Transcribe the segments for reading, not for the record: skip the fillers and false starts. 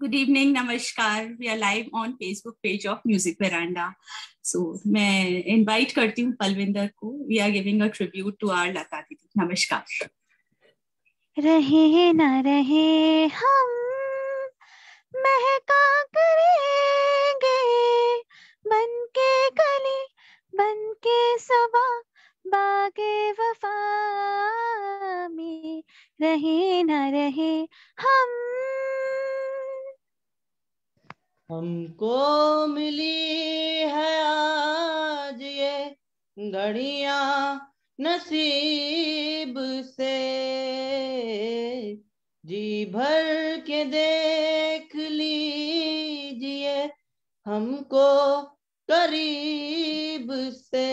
Good evening, namaskar. We are live on Facebook page of Music Veranda. So मैं invite करती हूँ पलविंदर को. We are giving a tribute to our लता दीदी. नमस्कार. रहे न रहे हम महका करेंगे बनके कली बनके सबा बागे वफा में रहे न रहे हमको मिली है आज ये घड़ियां नसीब से, जी भर के देख लीजिए हमको करीब से,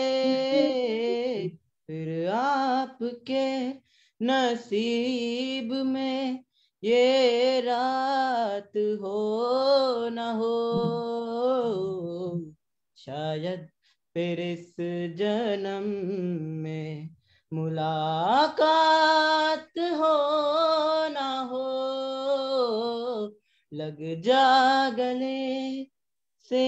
फिर आपके नसीब में ये रात हो न हो, शायद फिर इस जन्म में मुलाकात हो न हो, लग जा गले से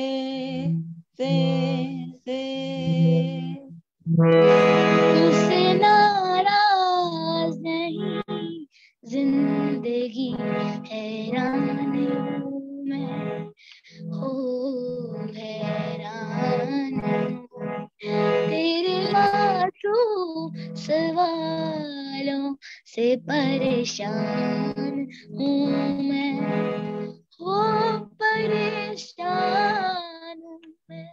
तुझसे नाराज नहीं जिंदगी हैरान हूँ मैं, हो हैरान हूँ तेरे मासूम सवालों से परेशान हूँ मैं, हो परेशान हूँ मैं।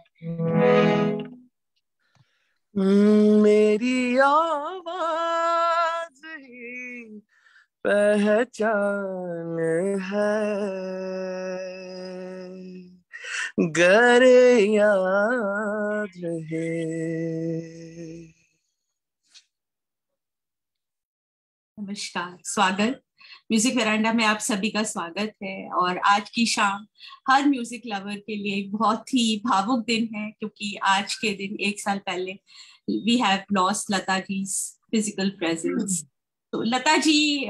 मेरी आवाज ही पहचान है, गर याद रहे। नमस्कार, स्वागत। म्यूजिक वेरांडा में आप सभी का स्वागत है। और आज की शाम हर म्यूजिक लवर के लिए बहुत ही भावुक दिन है, क्योंकि आज के दिन 1 साल पहले we have lost Lata ji physical presence. तो लता जी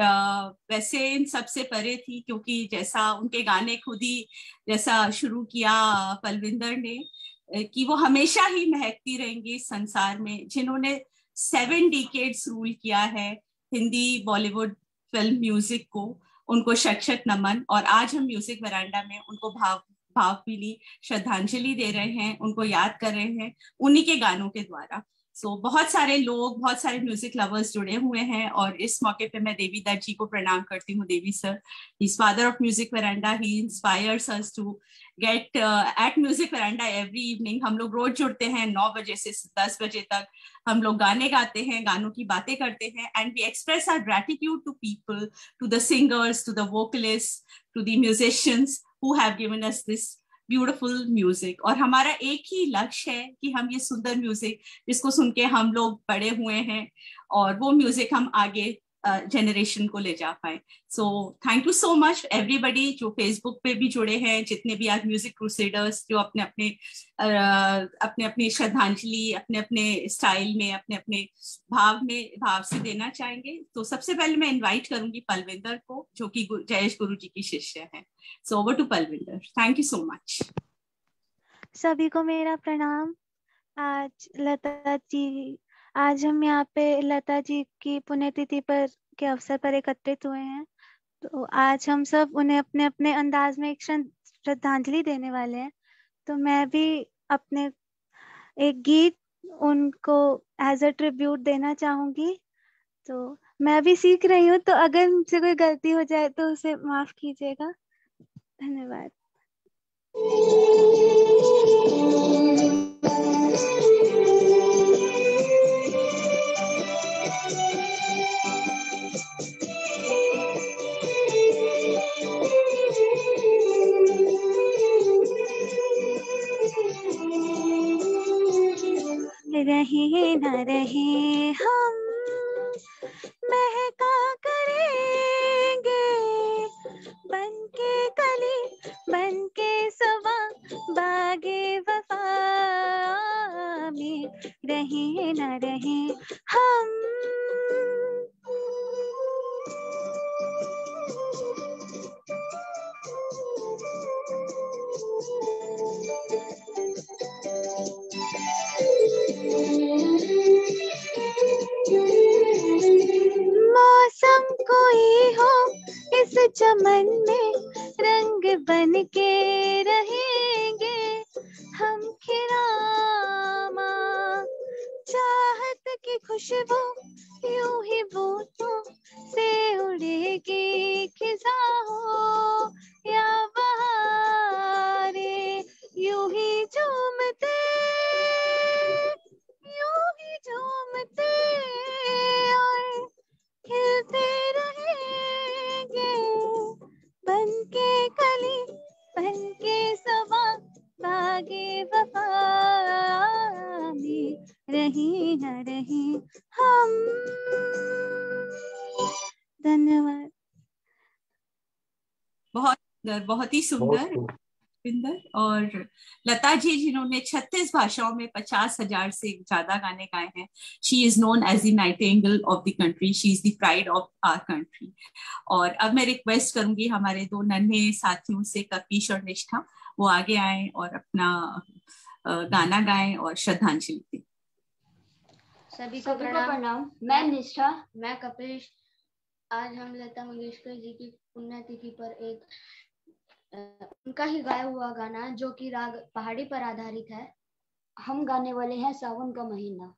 वैसे इन सबसे परे थी, क्योंकि जैसा उनके गाने खुद ही जैसा शुरू किया पलविंदर ने, कि वो हमेशा ही महकती रहेंगी इस संसार में, जिन्होंने 7 डिकेड्स रूल किया है हिंदी बॉलीवुड फिल्म म्यूजिक को। उनको शत शत नमन। और आज हम म्यूजिक वरांडा में उनको भावभीनी श्रद्धांजलि दे रहे हैं, उनको याद कर रहे हैं उन्हीं के गानों के द्वारा। बहुत सारे लोग, बहुत सारे म्यूजिक लवर्स जुड़े हुए हैं, और इस मौके पे मैं देवी दत्त जी को प्रणाम करती हूँ। Devi sir, he is father of music veranda, he inspires us to get at music veranda every evening. हम लोग रोज जुड़ते हैं 9 बजे से 10 बजे तक। हम लोग गाने गाते हैं, गानों की बातें करते हैं, and we express our gratitude to people, to the singers, to the vocalist, to the musicians who have given us this beautiful music. और हमारा एक ही लक्ष्य है कि हम ये सुंदर म्यूजिक, जिसको सुन के हम लोग बड़े हुए हैं, और वो म्यूजिक हम आगे जनरेशन को ले जा पाए। सो thank you so much everybody जो फेसबुक पे भी जुड़े हैं, जितने भी आज म्यूजिक क्रूसेडर्स जो अपने अपने श्रद्धांजलि अपने अपने स्टाइल में, अपने अपने भाव से देना चाहेंगे। तो सबसे पहले मैं इनवाइट करूंगी पलविंदर को, जो कि जयेश गुरु जी की शिष्य है। So over to Palvinder. Thank you so much. सभी को मेरा प्रणाम। आज हम यहाँ पे लता जी की पुण्यतिथि पर के अवसर पर एकत्रित हुए हैं। तो आज हम सब उन्हें अपने अपने अंदाज में एक श्रद्धांजलि देने वाले हैं। तो मैं भी अपने एक गीत उनको एज अ ट्रिब्यूट देना चाहूंगी। तो मैं भी सीख रही हूँ, तो अगर मुझसे कोई गलती हो जाए तो उसे माफ कीजिएगा। धन्यवाद। रहे न रहे हम महका करेंगे बनके कली बनके सवा बागे वफा में रहे न रहे हम। चमन में रंग बन के रहेंगे हम खिरामा। चाहत की खुशबू यूं ही बूंदों से उड़ेगी खिजा हो या बहारे, यूं ही झूमते और खिलते रहेंगे बन के कली बन के सबा बागे वफा में रही न रही हम। धन्यवाद। बहुत सुंदर, बहुत ही सुंदर विंदर। और लता जी जिन्होंने 36 भाषाओं में 50,000 से ज्यादा गाने गाए हैं। She is known as the nightingale of the country, she is the pride of our country. और अब मैं रिक्वेस्ट करूंगी हमारे दो नन्हे साथियों से, कपीश और निष्ठा, वो आगे आए और अपना गाना गाएं और श्रद्धांजलि दें। सभी को प्रणाम। मैं निष्ठा, मैं कपीश। आज हम लता मंगेशकर जी की पुण्यतिथि पर एक उनका ही गाया हुआ गाना जो कि राग पहाड़ी पर आधारित है, हम गाने वाले हैं सावन का महीना।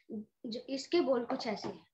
जो इसके बोल कुछ ऐसे हैं।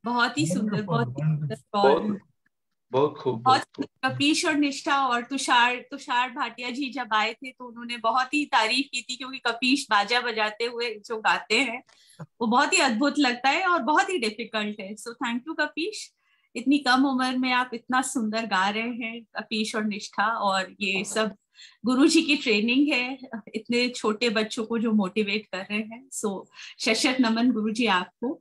बहुत ही सुंदर, बहुत ही सुंदर। और बहुत खूब। बहुत कपीश और निष्ठा और तुषार भाटिया जी जब आए थे तो उन्होंने बहुत ही तारीफ की थी, क्योंकि कपीश बाजा बजाते हुए जो गाते हैं वो बहुत ही अद्भुत लगता है और बहुत ही डिफिकल्ट है। सो थैंक यू कपीश, इतनी कम उम्र में आप इतना सुंदर गा रहे हैं कपीश और निष्ठा, और ये सब गुरुजी की ट्रेनिंग है, इतने छोटे बच्चों को जो मोटिवेट कर रहे हैं। सो शशक नमन गुरुजी आपको।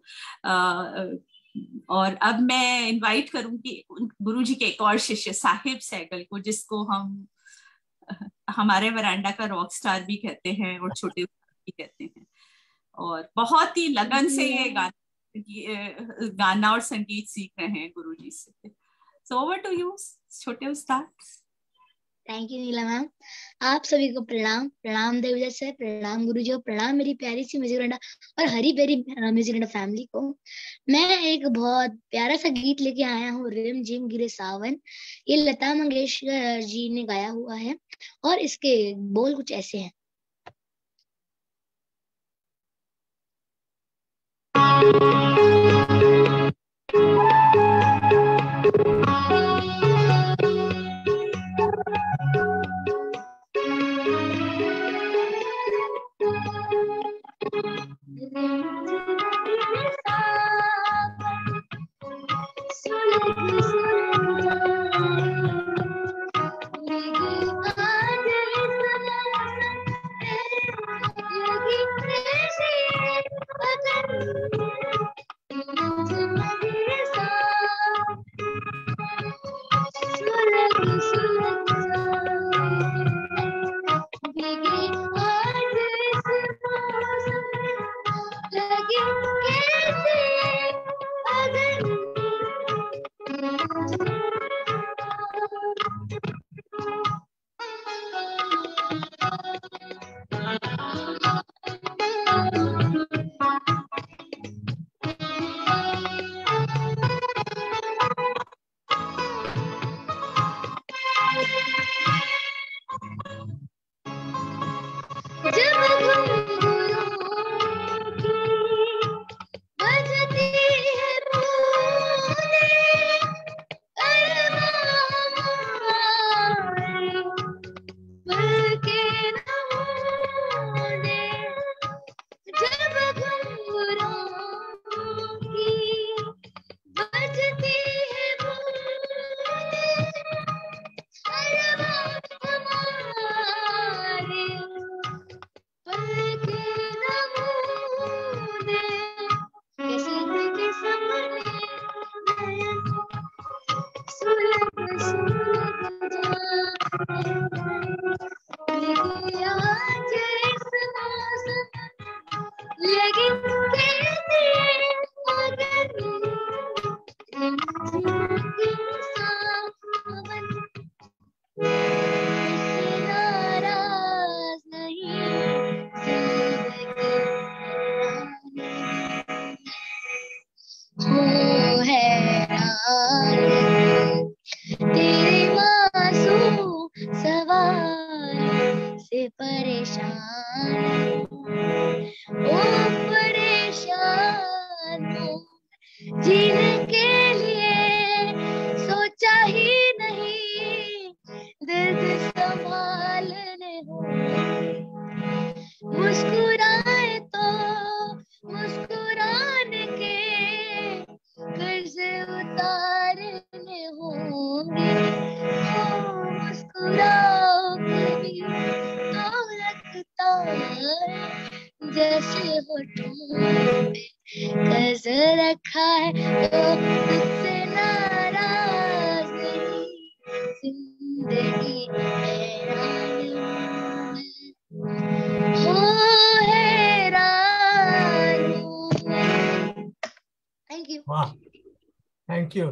और अब मैं इनवाइट करूंगी गुरुजी के एक और शिष्य साहिब सहगल को, जिसको हम हमारे वरांडा का रॉक स्टार भी कहते हैं और छोटे भी कहते हैं, और बहुत ही लगन से ये गाना और संगीत सीख रहे हैं गुरुजी से। सो ओवर टू यू छोटे उस्ताद। Thank you Neela ma'am. आप सभी को प्रणाम। प्रणाम देवदत्त सर, प्रणाम गुरुजी, और प्रणाम मेरी प्यारी सी म्यूजिक रंडा और हरी भरी म्यूजिक रंडा फैमिली को। मैं एक बहुत प्यारा सा गीत लेके आया हूँ, रिम झिम गिरे सावन। ये लता मंगेशकर जी ने गाया हुआ है और इसके बोल कुछ ऐसे हैं।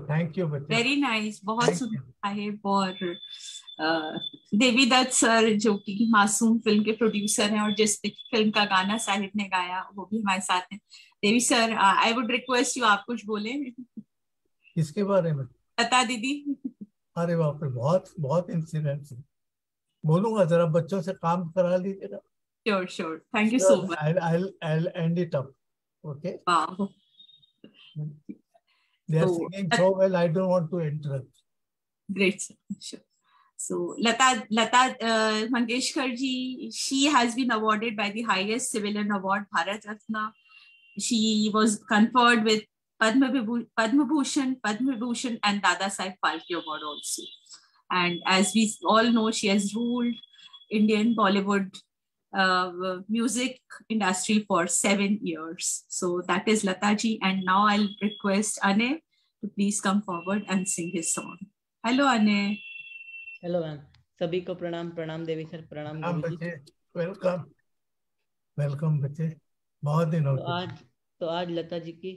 थैंक यू बच्चे, वेरी नाइस, बहुत सुंदर साहिब। और देवीदत्त सर जो कि मासूम फिल्म के प्रोड्यूसर हैं और जिस फिल्म का गाना साहिब ने गाया वो भी हमारे साथ हैं। Devi sir, I would request you, आप कुछ बोले। किसके बारे में? लता दीदी। अरे बाप रे, बहुत बहुत इंसिडेंट्स है। बोलूंगा, जरा बच्चों से काम करा लीजिएगा। Sure sure, thank you so much. I'll end it up. Okay. Wow. They are singing so well, I don't want to interrupt. Great, sure. So Lata Mangeshkar ji, she has been awarded by the highest civilian award, Bharat Ratna. She was conferred with Padma Bhushan, and Dada Saheb Phalke Award also. And as we all know, she has ruled Indian Bollywood music industry for 7 years. So that is Lata ji. And now I'll request Ane to please come forward and sing his song. Hello, Ane. Hello ma'am, सभी को प्रणाम। प्रणाम देवी sir, प्रणाम गुरुजी। Welcome welcome बच्चे, बहुत दिन हो गए। तो आज लता जी की,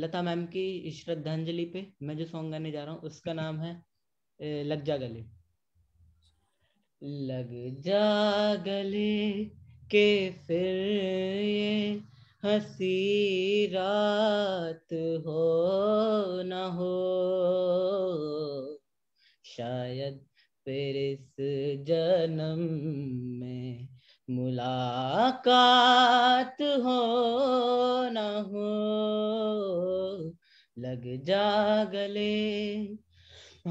लता मैम की श्रद्धांजलि पे मैं जो सॉन्ग गाने जा रहा हूँ उसका नाम है लग जा गले। लग जा गले के फिर ये हंसी रात हो न हो, शायद फिर इस जन्म में मुलाकात हो न हो। लग जा गले,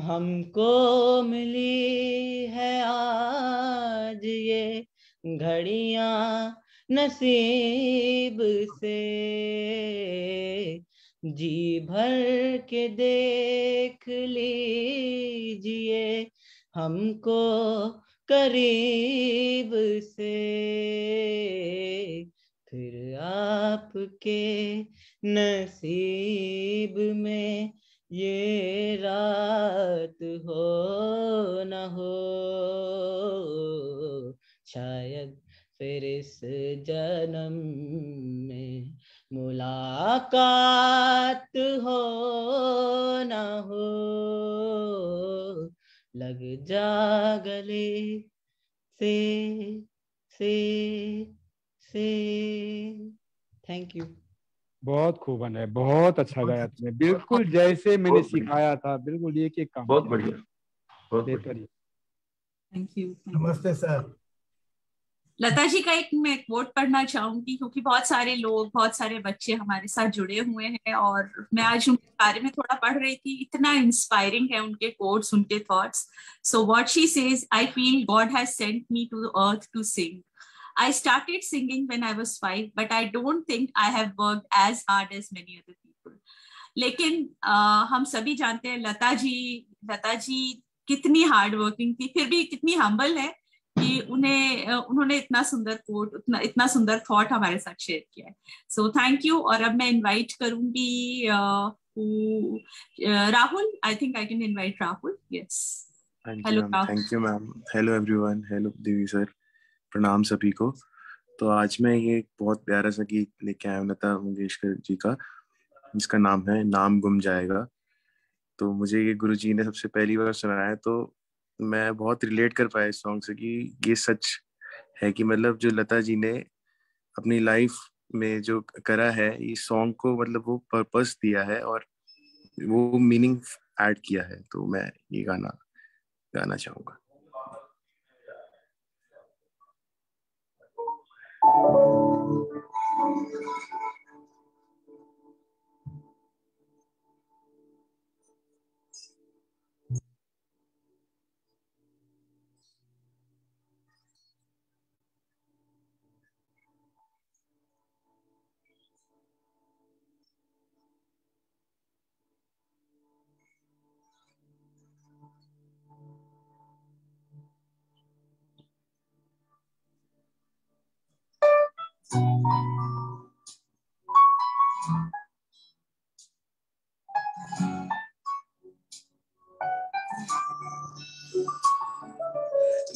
हमको मिली है आज ये घड़ियां नसीब से, जी भर के देख लीजिए हमको करीब से, फिर आपके नसीब में ये रात हो न हो, शायद फिर इस जन्म में मुलाकात हो न हो। लग जा गले से। Thank you. बहुत खूब है, बहुत अच्छा गाया तुमने, बिल्कुल जैसे मैंने सिखाया था, बिल्कुल एक एक काम। बहुत बढ़िया, बहुत बढ़िया। Thank you. नमस्ते सर। लता जी का एक मैं कोट पढ़ना चाहूंगी, क्योंकि बहुत सारे लोग, बहुत सारे बच्चे हमारे साथ जुड़े हुए हैं और मैं आज उनके बारे में थोड़ा पढ़ रही थी। इतना इंस्पायरिंग है उनके कोट्स, उनके thoughts. So what she says, I feel God has sent me to the earth to sing. I started singing when I was 5, but I don't think I have worked as hard as many other people. लेकिन हम सभी जानते हैं लता जी कितनी hard working थी, फिर भी कितनी हम्बल है कि उन्होंने इतना सुंदर कोट, इतना सुंदर थॉट हमारे साथ शेयर किया है. So thank you. और अब मैं इनवाइट करूंगी Rahul. I think I can invite Rahul. Yes, hello. Thank you ma'am. Hello everyone. Hello Devi sir. प्रणाम सभी को. तो आज मैं ये बहुत प्यारा सा गीत लेके आया हूँ लता मंगेशकर जी का, जिसका नाम है नाम गुम जाएगा. तो मुझे ये गुरुजी ने सबसे पहली बार सुनाया है, तो मैं बहुत रिलेट कर पाया इस सॉन्ग से कि ये सच है कि मतलब जो लता जी ने अपनी लाइफ में जो करा है, इस सॉन्ग को मतलब वो पर्पस दिया है और वो मीनिंग ऐड किया है. तो मैं ये गाना चाहूंगा.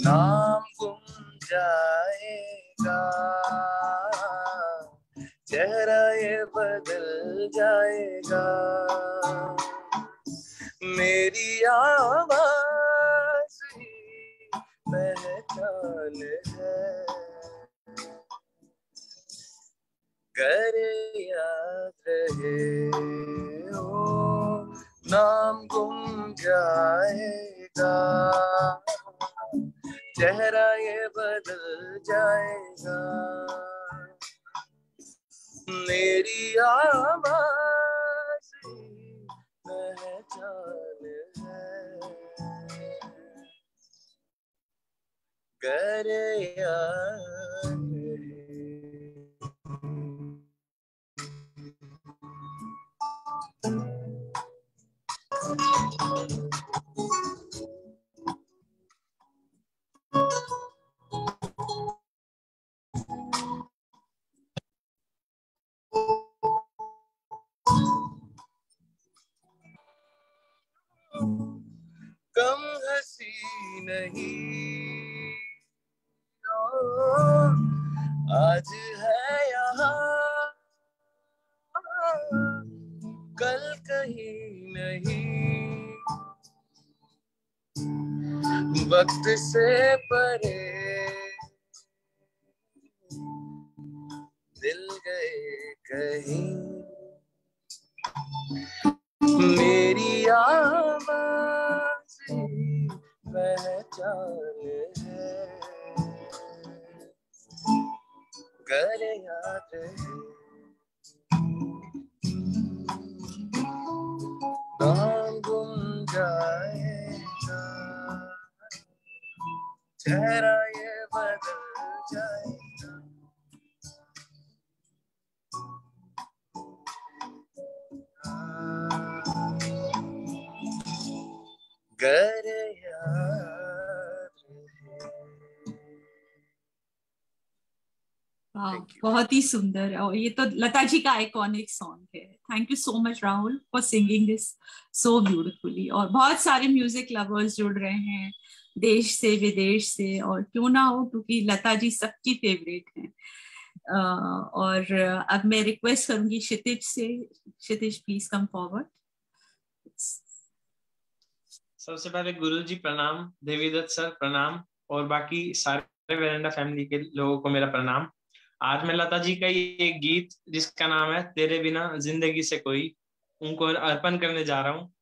नाम गुम जाएगा, चेहरा ये बदल जाएगा, मेरी आवाज ही पहचान है, करे याद रहे ओ नाम गुम जाएगा, चेहरा ये बदल जाएगा, मेरी आवाज पहचान है, घर याद कम हंसी नहीं आज है यहाँ कल कहीं नहीं वक्त से परे दिल गए कहीं मेरी आवाज़ पहचान है घर याद है नाम गुम जाएगा चेहरा ये बदल जाएगा घर याद बहुत ही सुंदर। और ये तो लता जी का आइकॉनिक सॉन्ग है। Thank you so much Rahul for singing this so beautifully. और बहुत सारे म्यूजिक लवर्स जुड़ रहे हैं देश से विदेश से, और क्यों ना हो क्योंकि लता जी सबकी फेवरेट हैं। और अब मैं रिक्वेस्ट करूंगी क्षितिज से। क्षितिज प्लीज कम फॉरवर्ड। सबसे पहले गुरु जी प्रणाम, देवीदत्त सर प्रणाम, और बाकी सारे वेरेंडा फैमिली के लोगों को मेरा प्रणाम। आज मैं लता जी का ही एक गीत जिसका नाम है तेरे बिना जिंदगी से कोई, उनको अर्पण करने जा रहा हूँ।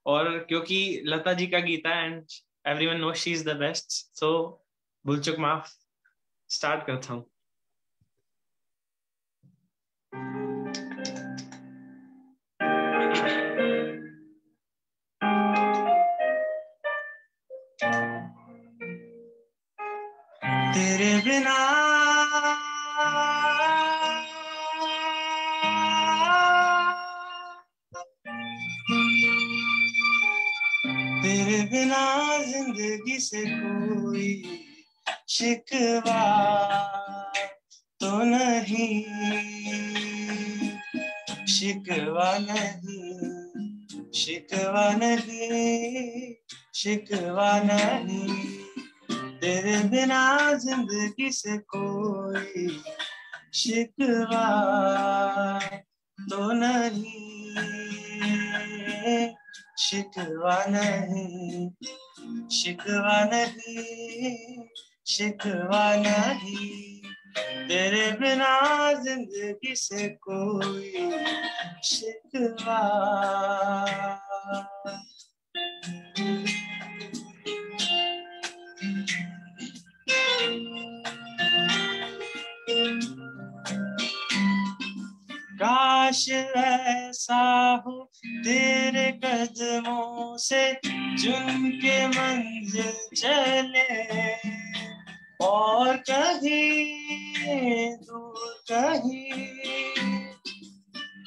और क्योंकि लता जी का गीत है and everyone knows she is the best, so भूल चूक माफ, स्टार्ट करता हूँ। तेरे बिना तेरे बिना जिंदगी से कोई शिकवा तो नहीं, शिकवा नहीं, शिकवा नहीं, शिकवा नहीं। तेरे बिना जिंदगी से कोई शिकवा तो नहीं, शिकवा नहीं, शिकवा नहीं, शिकवा नहीं। तेरे बिना जिंदगी से कोई शिकवा। काश ऐसा हो तेरे कदमों से चुन के मंजिल चले, और कहीं दूर कहीं।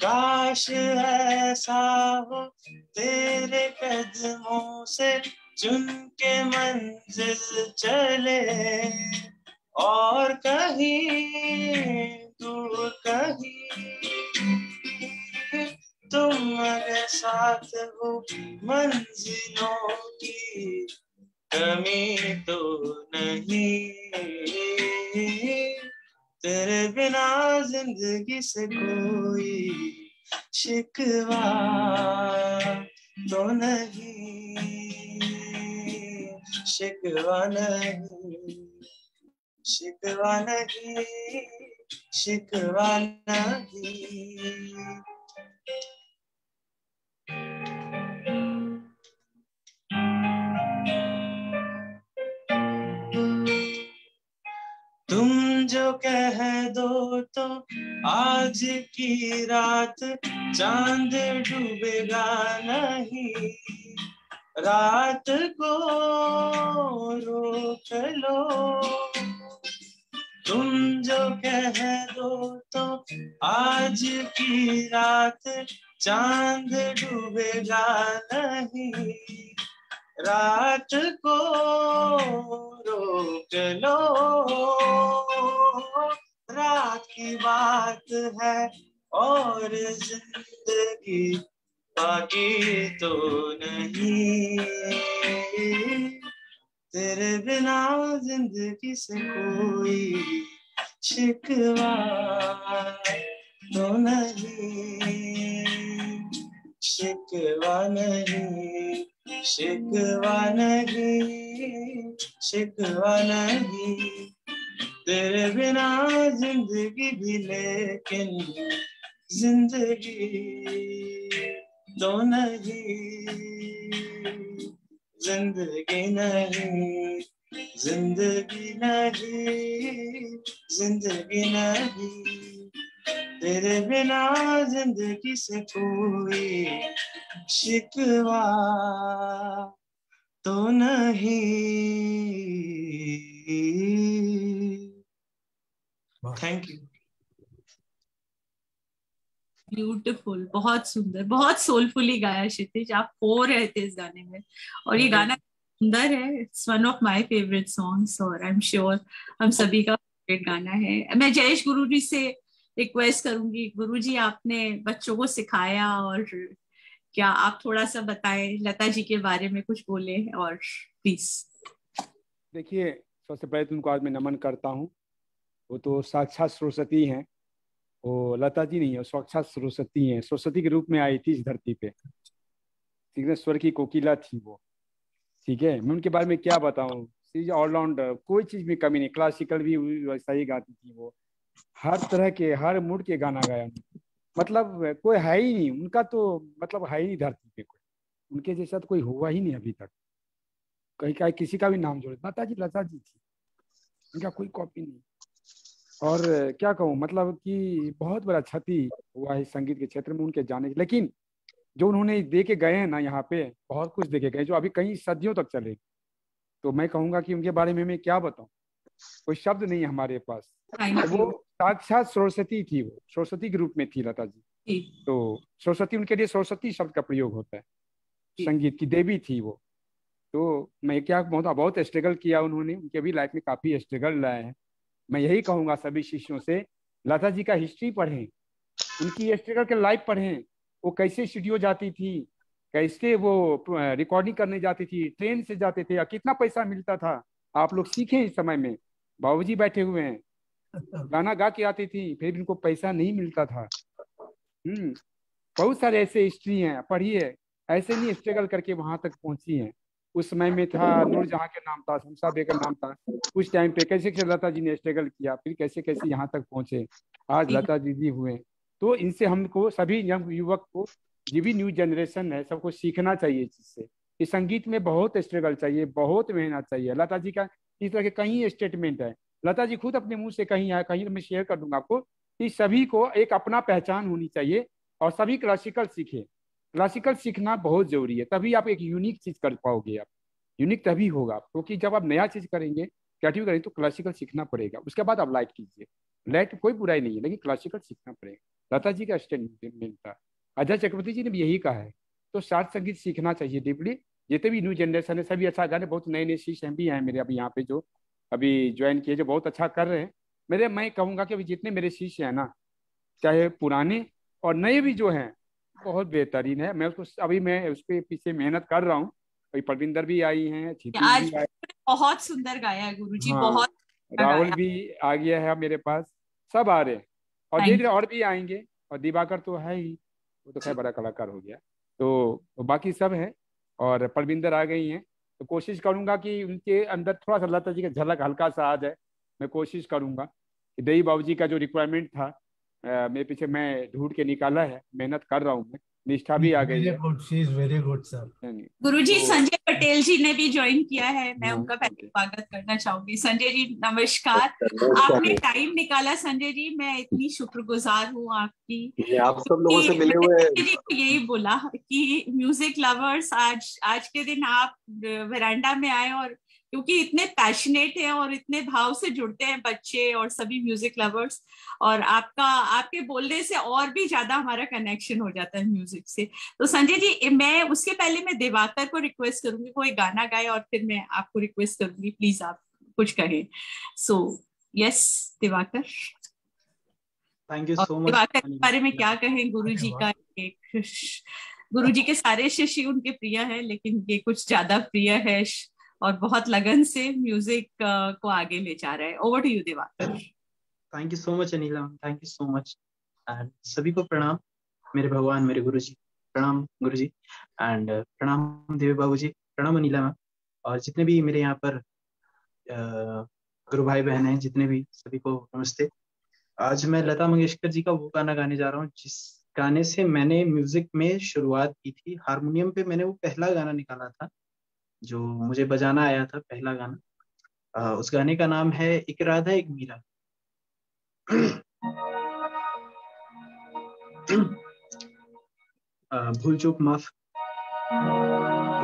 काश ऐसा हो तेरे कदमों से चुन के मंजिल चले, और कहीं दूर कहीं। तुम अगर साथ हो मंजिलों की कमी तो नहीं, तेरे बिना जिंदगी से कोई शिकवा तो नहीं, शिकवा नहीं, शिकवा नहीं, शिकवा नहीं। तुम जो कह दो तो आज की रात चांद डूबेगा नहीं, रात को रोक लो, तुम जो कह दो तो आज की रात चांद डूबेगा नहीं, रात को रोक लो, रात की बात है और जिंदगी बाकी तो नहीं, तेरे बिना जिंदगी से कोई शिकवा तो नहीं, शिकवा नहीं, शिकवा नहीं, शिकवा नहीं, तेरे बिना जिंदगी भी लेकिन जिंदगी तो नहीं, जिंदगी नहीं, जिंदगी नहीं, जिंदगी नहीं, तेरे बिना जिंदगी से कोई शिकवा तो नहीं। Thank you. ब्यूटीफुल, बहुत सुंदर, बहुत सोलफुली गाया क्षितिज, आप खो रहे थे इस गाने में, और ये गाना सुंदर है। It's one of my favourite songs, और आई एम श्योर हम सभी का फेवरेट गाना है। मैं जयेश गुरुजी से रिक्वेस्ट करूंगी, गुरुजी आपने बच्चों को सिखाया, और क्या आप थोड़ा सा बताएं लता जी के बारे में, कुछ बोले, और प्लीज। देखिए, सबसे पहले तो उनको आज मैं नमन करता हूँ। वो तो साक्षात सरस्वती हैं, वो लता जी नहीं है, साक्षात सरस्वती हैं। सरस्वती के रूप में आई थी इस धरती पे, ठीक है, स्वर की कोकिला थी वो, ठीक है। मैं उनके बारे में क्या बताऊं, सी इज ऑलराउंडर, कोई चीज में कमी नहीं। क्लासिकल भी वैसा ही गाती थी वो, हर तरह के, हर मूड के गाना गाया उन्होंने। मतलब कोई है ही नहीं उनका, तो मतलब है ही नहीं धरती पे कोई उनके जैसा, तो कोई हुआ ही नहीं अभी तक। कहीं का किसी का भी नाम जोड़े, लता जी थी, उनका कोई कॉपी नहीं। और क्या कहूँ, मतलब कि बहुत बड़ा क्षति हुआ है संगीत के क्षेत्र में उनके जाने की। लेकिन जो उन्होंने दे के गए हैं ना यहाँ पे, बहुत कुछ दे के गए जो अभी कई सदियों तक चले। तो मैं कहूँगा कि उनके बारे में मैं क्या बताऊँ, कोई शब्द नहीं है हमारे पास। वो साक्षात सरस्वती थी, वो सरस्वती के रूप में थी लता जी। तो सरस्वती, उनके लिए सरस्वती शब्द का प्रयोग होता है, संगीत की देवी थी वो। तो मैं क्या, बहुत स्ट्रगल किया उन्होंने, उनके भी लाइफ में काफी स्ट्रगल रहे हैं। मैं यही कहूंगा सभी शिष्यों से, लता जी का हिस्ट्री पढ़ें, उनकी स्ट्रगल के लाइफ पढ़ें। वो कैसे स्टूडियो जाती थी, कैसे वो रिकॉर्डिंग करने जाती थी, ट्रेन से जाते थे, कितना पैसा मिलता था, आप लोग सीखें इस समय में। बाबूजी बैठे हुए हैं, गाना गा के आती थी, फिर इनको पैसा नहीं मिलता था। बहुत सारे ऐसे हिस्ट्री हैं, पढ़िए। ऐसे नहीं स्ट्रगल करके वहां तक पहुंची हैं। उस समय में था नूरजहां के नाम था, शमशा बेगम नाम था। उस टाइम पे कैसे कैसे लता जी ने स्ट्रगल किया, फिर कैसे कैसे यहाँ तक पहुंचे, आज लता दीदी हुए। तो इनसे हमको, सभी यंग युवक को, जो भी न्यू जनरेशन है, सबको सीखना चाहिए इस चीज से। इस संगीत में बहुत स्ट्रगल चाहिए, बहुत मेहनत चाहिए। लता जी का इस तरह के कई स्टेटमेंट है, लता जी खुद अपने मुंह से कहीं है, कहीं मैं शेयर कर दूंगा आपको, कि सभी को एक अपना पहचान होनी चाहिए और सभी क्लासिकल सीखे। क्लासिकल सीखना बहुत जरूरी है, तभी आप एक यूनिक चीज कर पाओगे। आप यूनिक तभी होगा, क्योंकि जब आप नया चीज करेंगे, क्रिएटिव करेंगे, तो क्लासिकल सीखना पड़ेगा। उसके बाद आप लाइट कीजिए, लाइट कोई बुराई नहीं है, लेकिन क्लासिकल सीखना पड़ेगा। लता जी का स्टेटमेंट था, अजय चक्रवर्ती जी ने भी यही कहा है। तो शास्त्रीय संगीत सीखना चाहिए डीपली। जितने भी न्यू जनरेशन है, सभी अच्छा गाने, बहुत नए नए शिष्य भी हैं मेरे अभी यहाँ पे, जो अभी ज्वाइन किए, जो बहुत अच्छा कर रहे हैं। मैं कहूँगा कि अभी जितने मेरे शिष्य हैं ना, चाहे पुराने और नए भी जो हैं, बहुत बेहतरीन है। मैं उसको अभी मैं उसके पीछे मेहनत कर रहा हूँ। अभी परविंदर भी आई हैं, आज भी बहुत सुंदर गाया है गुरुजी, हाँ, बहुत राहुल भी आ गया है मेरे पास, सब आ रहे हैं, और धीरे धीरे और भी आएंगे। और दिवाकर तो है ही, वो तो खैर बड़ा कलाकार हो गया। तो बाकी सब है, और परविंदर आ गई हैं। तो कोशिश करूंगा कि उनके अंदर थोड़ा सा लता जी का झलक हल्का सा आ जाए। मैं कोशिश करूंगा कि देवी बाबू जी का जो रिक्वायरमेंट था, मेरे पीछे मैं ढूंढ के निकाला है, मेहनत कर रहा हूँ मैं। निष्ठा भी आ गई है। She is very good sir. गुरुजी तो संजय पटेल जी ने भी ज्वाइन किया है, मैं हाँ, उनका पहले ओके। स्वागत करना चाहूंगी। संजय जी नमस्कार, आपने टाइम निकाला संजय जी, मैं इतनी शुक्रगुजार हूँ आपकी। आप सब लोगों से मिले हुए संजय जी को यही बोला कि म्यूजिक लवर्स आज के दिन आप वेरांडा में आए, और क्योंकि इतने पैशनेट हैं और इतने भाव से जुड़ते हैं बच्चे और सभी म्यूजिक लवर्स, और आपके बोलने से और भी ज्यादा हमारा कनेक्शन हो जाता है म्यूजिक से। तो संजय जी, मैं उसके पहले मैं दिवाकर को रिक्वेस्ट करूंगी कोई गाना गाए, और फिर मैं आपको रिक्वेस्ट करूंगी प्लीज आप कुछ कहें। So yes Diwakar. Thank you so much. Diwakar के बारे में क्या कहें, गुरुजी का एक, गुरुजी के सारे शिष्य उनके प्रिय है, लेकिन ये कुछ ज्यादा प्रिय है और बहुत लगन से म्यूजिक को आगे ले जा रहा है। Over to you Diwakar. Thank you so much Anila, thank you so much. And सभी को प्रणाम, मेरे भगवान मेरे गुरुजी, प्रणाम गुरुजी, एंड प्रणाम देवी बाबूजी, प्रणाम अनिला मैम, और जितने भी मेरे यहाँ पर गुरु भाई बहन हैं, जितने भी, सभी को नमस्ते। आज मैं लता मंगेशकर जी का वो गाना गाने जा रहा हूँ जिस गाने से मैंने म्यूजिक में शुरुआत की थी। हारमोनियम पे मैंने वो पहला गाना निकाला था जो मुझे बजाना आया था, पहला गाना। उस गाने का नाम है एक राधा एक मीरा। भूल चूक माफ,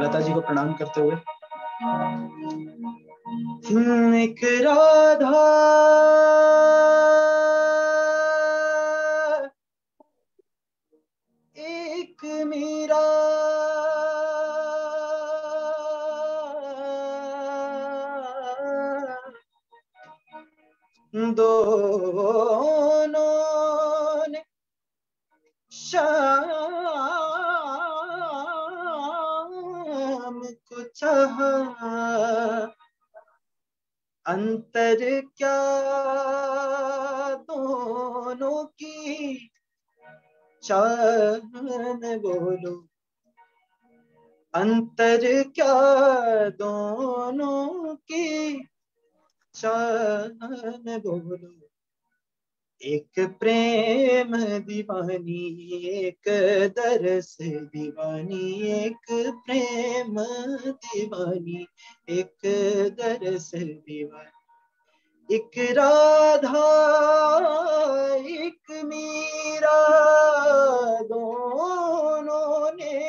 लता जी को प्रणाम करते हुए। एक राधा एक मीरा, दोनों ने शाम को चाहा, अंतर क्या दोनों की चाहन बोलो, अंतर क्या दोनों की चाहन बोलो। एक प्रेम दीवानी एक दरस दीवानी, एक प्रेम दीवानी एक दरस दीवानी। एक राधा एक मीरा, दोनों ने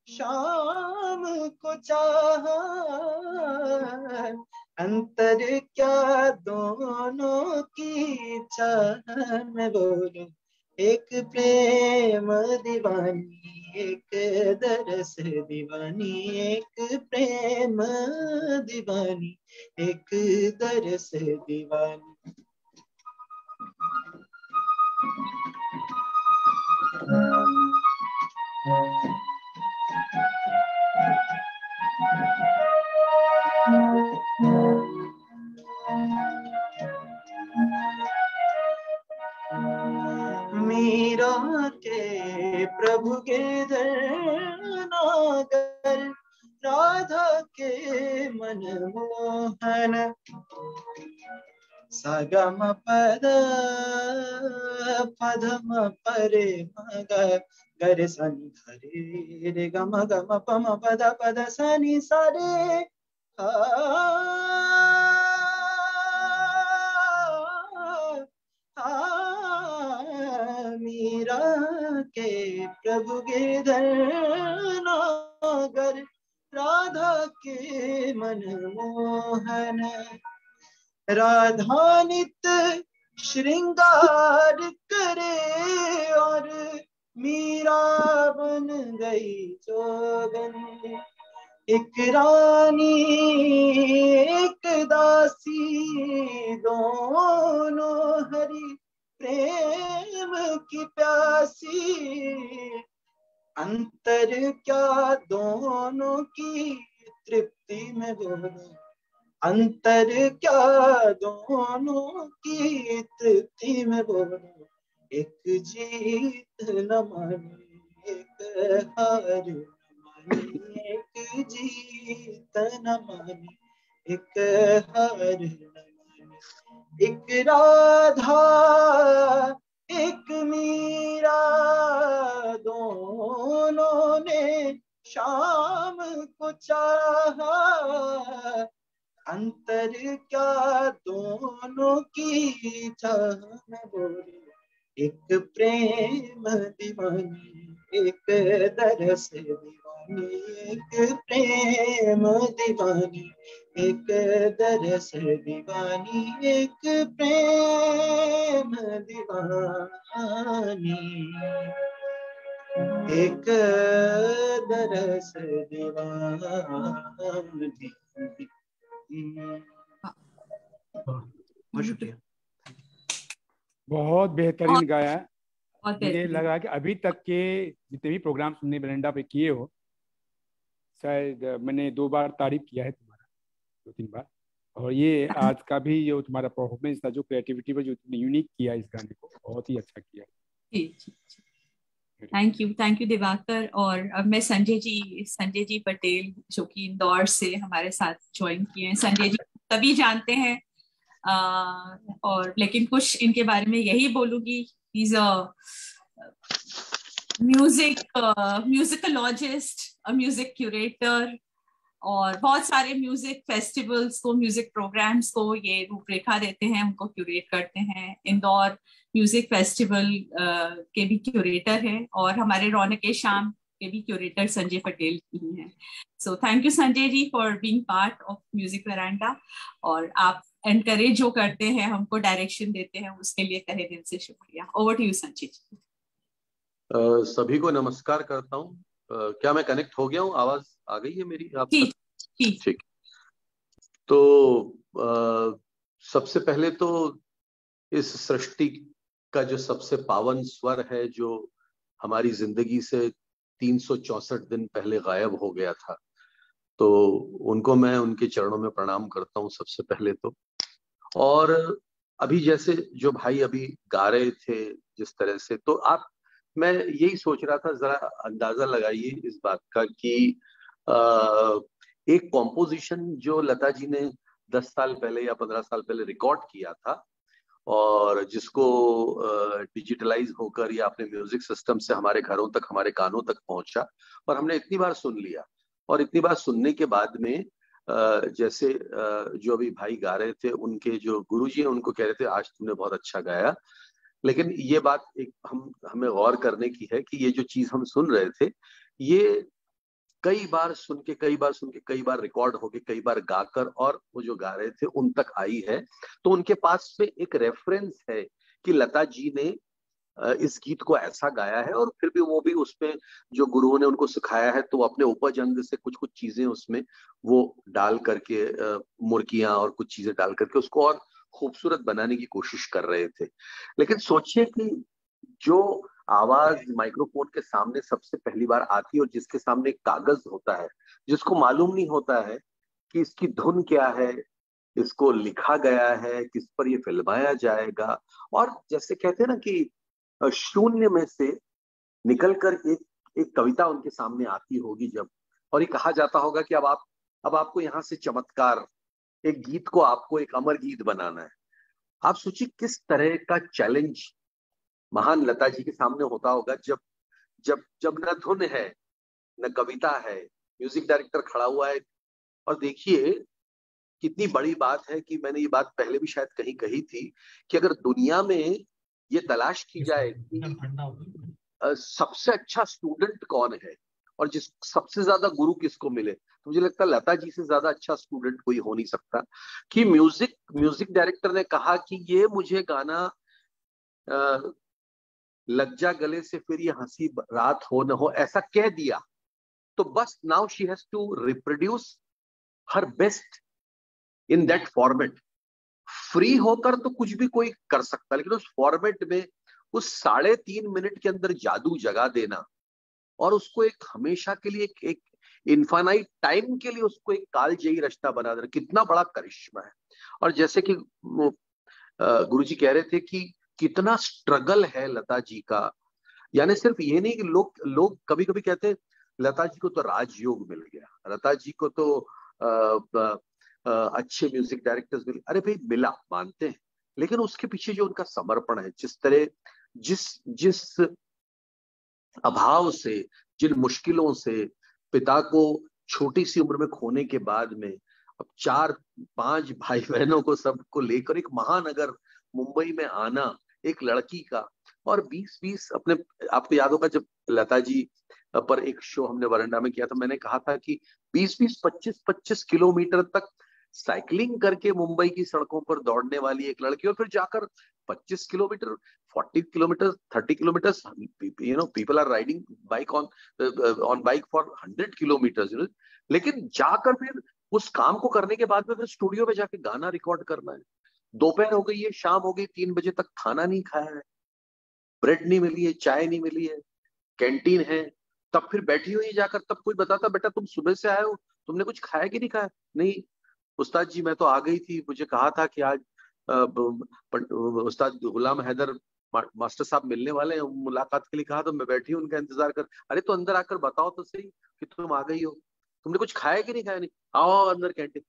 शाम को चाहा, अंतर क्या दोनों की चाहन बोलो। एक प्रेम दीवानी एक दरस दीवानी, एक प्रेम दीवानी एक दरस दीवानी। मीरा के प्रभु गिरधर नागर, राधा के मनमोहन, सगम पद पदम परे मग गरे सनि धरे रे गम गम पम पद पद सनि सरे। मीरा के प्रभु गिरधर नागर, राधा के मनमोहन, राधा नित श्रृंगार करे और मीरा बन गई जोगन। एक रानी एक दासी, दोनों हरि प्रेम की प्यासी, अंतर क्या दोनों की तृप्ति में बोलो, अंतर क्या दोनों की तृप्ति में बोलो। एक जीत न माने एक हार न माने, एक जीत न माने एक हार न माने। एक राधा एक मीरा, दोनों ने शाम को चाहा, अंतर क्या दोनों की चाह में बोली, एक प्रेम दीवानी एक दरस दीवानी, एक प्रेम दीवानी एक दरस दीवानी, एक प्रेम दीवानी एक दरस दीवानी। बहुत शुक्रिया। बहुत बेहतरीन गाया है। बहुत मुझे बेहतरीन। लग रहा है कि अभी तक के जितने भी प्रोग्राम तुमने बरंडा पे किए हो, शायद मैंने 2 बार तारीफ किया है तुम्हारा, 2-3 बार, और ये आज का भी जो तुम्हारा परफॉर्मेंस था, जो क्रिएटिविटी पर जो तुमने यूनिक किया इस गाने को, बहुत ही अच्छा किया। Thank you Diwakar. और अब मैं संजय जी पटेल जो कि इंदौर से हमारे साथ ज्वाइन किए हैं। संजय जी सभी जानते हैं, और लेकिन कुछ इनके बारे में यही बोलूंगी। Is a म्यूजिकोलॉजिस्ट, a music curator, और बहुत सारे म्यूजिक फेस्टिवल्स को, म्यूजिक प्रोग्राम्स को ये रूपरेखा देते हैं, उनको क्यूरेट करते हैं। इंदौर म्यूजिक फेस्टिवल के भी क्यूरेटर हैं, और हमारे रौनक शाम के भी क्यूरेटर संजय पटेल ही हैं। So thank you Sanjay ji for being part of music veranda, और आप एनकरेज जो करते हैं, हमको डायरेक्शन देते हैं, उसके लिए तहे दिल से शुक्रिया। ओवर टू यू संजय जी। सभी को नमस्कार करता हूँ। क्या मैं कनेक्ट हो गया हूँ? आवाज आ गई है मेरी आप तक? ठीक। तो सबसे पहले तो इस सृष्टि का जो सबसे पावन स्वर है, जो हमारी जिंदगी से 364 दिन पहले गायब हो गया था, तो उनको मैं उनके चरणों में प्रणाम करता हूँ सबसे पहले तो। और अभी जैसे जो भाई अभी गा रहे थे जिस तरह से, तो मैं यही सोच रहा था, जरा अंदाजा लगाइए इस बात का कि एक कॉम्पोजिशन जो लता जी ने 10 साल पहले या 15 साल पहले रिकॉर्ड किया था, और जिसको डिजिटलाइज होकर या अपने म्यूजिक सिस्टम से हमारे घरों तक, हमारे कानों तक पहुंचा, और हमने इतनी बार सुन लिया, और इतनी बार सुनने के बाद में जैसे जो अभी भाई गा रहे थे, उनके जो गुरुजी हैं उनको कह रहे थे आज तुमने बहुत अच्छा गाया, लेकिन ये बात एक हमें गौर करने की है कि ये जो चीज हम सुन रहे थे, ये कई बार सुन के कई बार रिकॉर्ड होके, कई बार गाकर, और वो जो गा रहे थे उन तक आई है। तो उनके पास में एक रेफरेंस है कि लता जी ने इस गीत को ऐसा गाया है, और फिर भी वो भी उसमें जो गुरुओं ने उनको सिखाया है, तो वो अपने उपज अंग से कुछ कुछ चीजें उसमें वो डाल करके, मुर्गियां और कुछ चीजें डाल करके उसको और खूबसूरत बनाने की कोशिश कर रहे थे। लेकिन सोचिए कि जो आवाज माइक्रोफोन के सामने सबसे पहली बार आती है, और जिसके सामने कागज होता है, जिसको मालूम नहीं होता है कि इसकी धुन क्या है, इसको लिखा गया है, किस पर ये फिल्माया जाएगा, और जैसे कहते हैं ना कि शून्य में से निकलकर एक कविता उनके सामने आती होगी जब, और ये कहा जाता होगा कि अब आपको यहाँ से चमत्कार, एक गीत को आपको एक अमर गीत बनाना है। आप सोचिए किस तरह का चैलेंज महान लता जी के सामने होता होगा, जब न धुन है, न कविता है, म्यूजिक डायरेक्टर खड़ा हुआ है। और देखिए कितनी बड़ी बात है कि मैंने ये बात पहले भी शायद कहीं कही थी कि अगर दुनिया में ये तलाश की जाए कि सबसे अच्छा स्टूडेंट कौन है और सबसे ज्यादा गुरु किसको मिले, तो मुझे लगता है लता जी से ज्यादा अच्छा स्टूडेंट कोई हो नहीं सकता। कि म्यूजिक डायरेक्टर ने कहा कि ये मुझे गाना लग जा गले से फिर ये हंसी रात हो न हो ऐसा कह दिया, तो बस now she has to reproduce her best in that format. Free होकर तो कुछ भी कोई कर सकता, लेकिन उस फॉर्मेट में उस 3.5 मिनट के अंदर जादू जगा देना, और उसको एक हमेशा के लिए एक इनफाइनाइट टाइम के लिए उसको एक कालजयी रिश्ता बना देना, कितना बड़ा करिश्मा है। और जैसे कि गुरुजी कह रहे थे कि कितना स्ट्रगल है लता जी का, यानी सिर्फ ये नहीं कि लोग कभी कभी कहते हैं लता जी को तो राजयोग मिल गया, लता जी को तो अच्छे म्यूजिक डायरेक्टर्स मिले। अरे भाई मिला, मानते हैं, लेकिन उसके पीछे जो उनका समर्पण है, जिस तरह जिस जिस अभाव से, जिन मुश्किलों से पिता को छोटी सी उम्र में खोने के बाद में अब 4-5 भाई बहनों को सबको लेकर एक महानगर मुंबई में आना एक लड़की का, और 20-20 अपने, आपको याद होगा जब लता जी पर एक शो हमने वरंडा में किया था, मैंने कहा था कि 20-20, 25-25 किलोमीटर तक साइकिलिंग करके मुंबई की सड़कों पर दौड़ने वाली एक लड़की, और फिर जाकर 25 kilometre, 40 kilometre, 30 kilometre, you know, people are riding bike on bike for 100 kilometre, लेकिन जाकर फिर उस काम को करने के बाद में फिर स्टूडियो में जाके गाना रिकॉर्ड करना है। दोपहर हो गई है, शाम हो गई, 3 बजे तक खाना नहीं खाया है, ब्रेड नहीं मिली है, चाय नहीं मिली है, कैंटीन है, तब फिर बैठी हुई जाकर, तब कोई बताता बेटा तुम सुबह से आए हो, तुमने कुछ खाया कि नहीं खाया? नहीं उस्ताद जी मैं तो आ गई थी, मुझे कहा था कि आज उस्ताद गुलाम हैदर मास्टर साहब मिलने वाले हैं, मुलाकात के लिए कहा, तो मैं बैठी हूँ उनका इंतजार कर। अरे तो अंदर आकर बताओ तो सही कि तुम आ गई हो, तुमने कुछ खाया कि नहीं खाया? नहीं, आओ अंदर कैंटीन।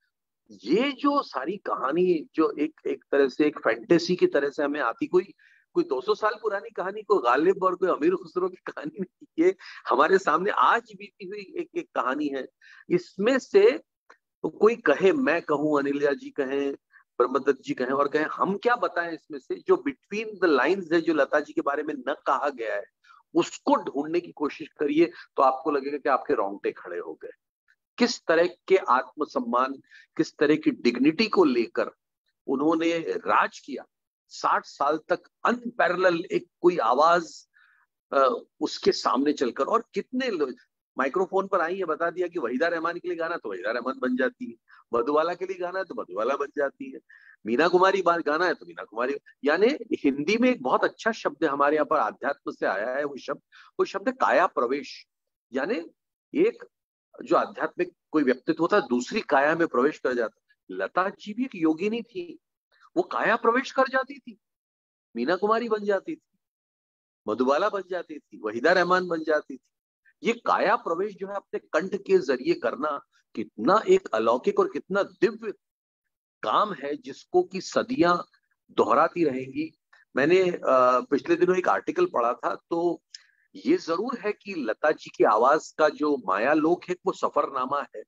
ये जो सारी कहानी जो एक तरह से एक फैंटेसी की तरह से हमें आती, कोई 200 साल पुरानी कहानी, कोई गालिब और कोई अमीर खुसरो की कहानी नहीं, ये हमारे सामने आज बीती हुई एक कहानी है। इसमें से कोई कहे, मैं कहूँ, अनिल जी कहें, ब्रह्मदत्त जी कहें, और कहें हम क्या बताएं इसमें से, जो बिटवीन द लाइंस है, जो लता जी के बारे में न कहा गया है, उसको ढूंढने की कोशिश करिए तो आपको लगेगा कि आपके रोंगटे खड़े हो गए। किस तरह के आत्मसम्मान, किस तरह की डिग्निटी को लेकर उन्होंने राज किया 60 साल तक, अनपैरेलल एक कोई आवाज उसके सामने चलकर, और कितने लोग माइक्रोफोन पर आई है, बता दिया कि वहीदा रहमान के लिए गाना तो वहीदा रहमान बन जाती है, मधुबाला के लिए गाना है तो मधुबाला बन जाती है, मीना कुमारी गाना है तो मीना कुमारी। यानी हिंदी में एक बहुत अच्छा शब्द हमारे यहाँ पर आध्यात्म से आया है, वो शब्द काया प्रवेश। यानी एक जो आध्यात्मिक कोई व्यक्तित्व होता है दूसरी काया में प्रवेश कर जाता। लता जी भी एक योगिनी थी, वो काया प्रवेश कर जाती थी, मीना कुमारी बन जाती थी, मधुबाला बन जाती थी, वहीदा रहमान बन जाती थी। ये काया प्रवेश जो है अपने कंठ के जरिए करना कितना एक अलौकिक और कितना दिव्य काम है, जिसको कि सदियां दोहराती रहेंगी। मैंने पिछले दिनों एक आर्टिकल पढ़ा था, तो ये जरूर है कि लता जी की आवाज का जो माया लोक है वो सफरनामा है,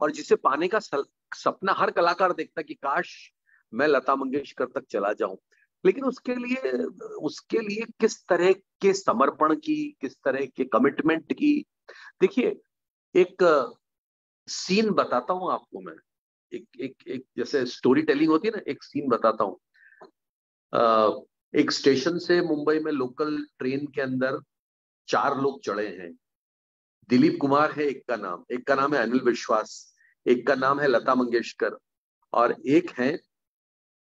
और जिसे पाने का सपना हर कलाकार देखता कि काश मैं लता मंगेशकर तक चला जाऊं। लेकिन उसके लिए किस तरह के समर्पण की, किस तरह के कमिटमेंट की, देखिए एक सीन बताता हूं आपको मैं, एक जैसे स्टोरी टेलिंग होती है ना, एक सीन बताता हूं। एक स्टेशन से मुंबई में लोकल ट्रेन के अंदर 4 लोग चढ़े हैं। दिलीप कुमार है एक का नाम है अनिल विश्वास, एक का नाम है लता मंगेशकर, और एक है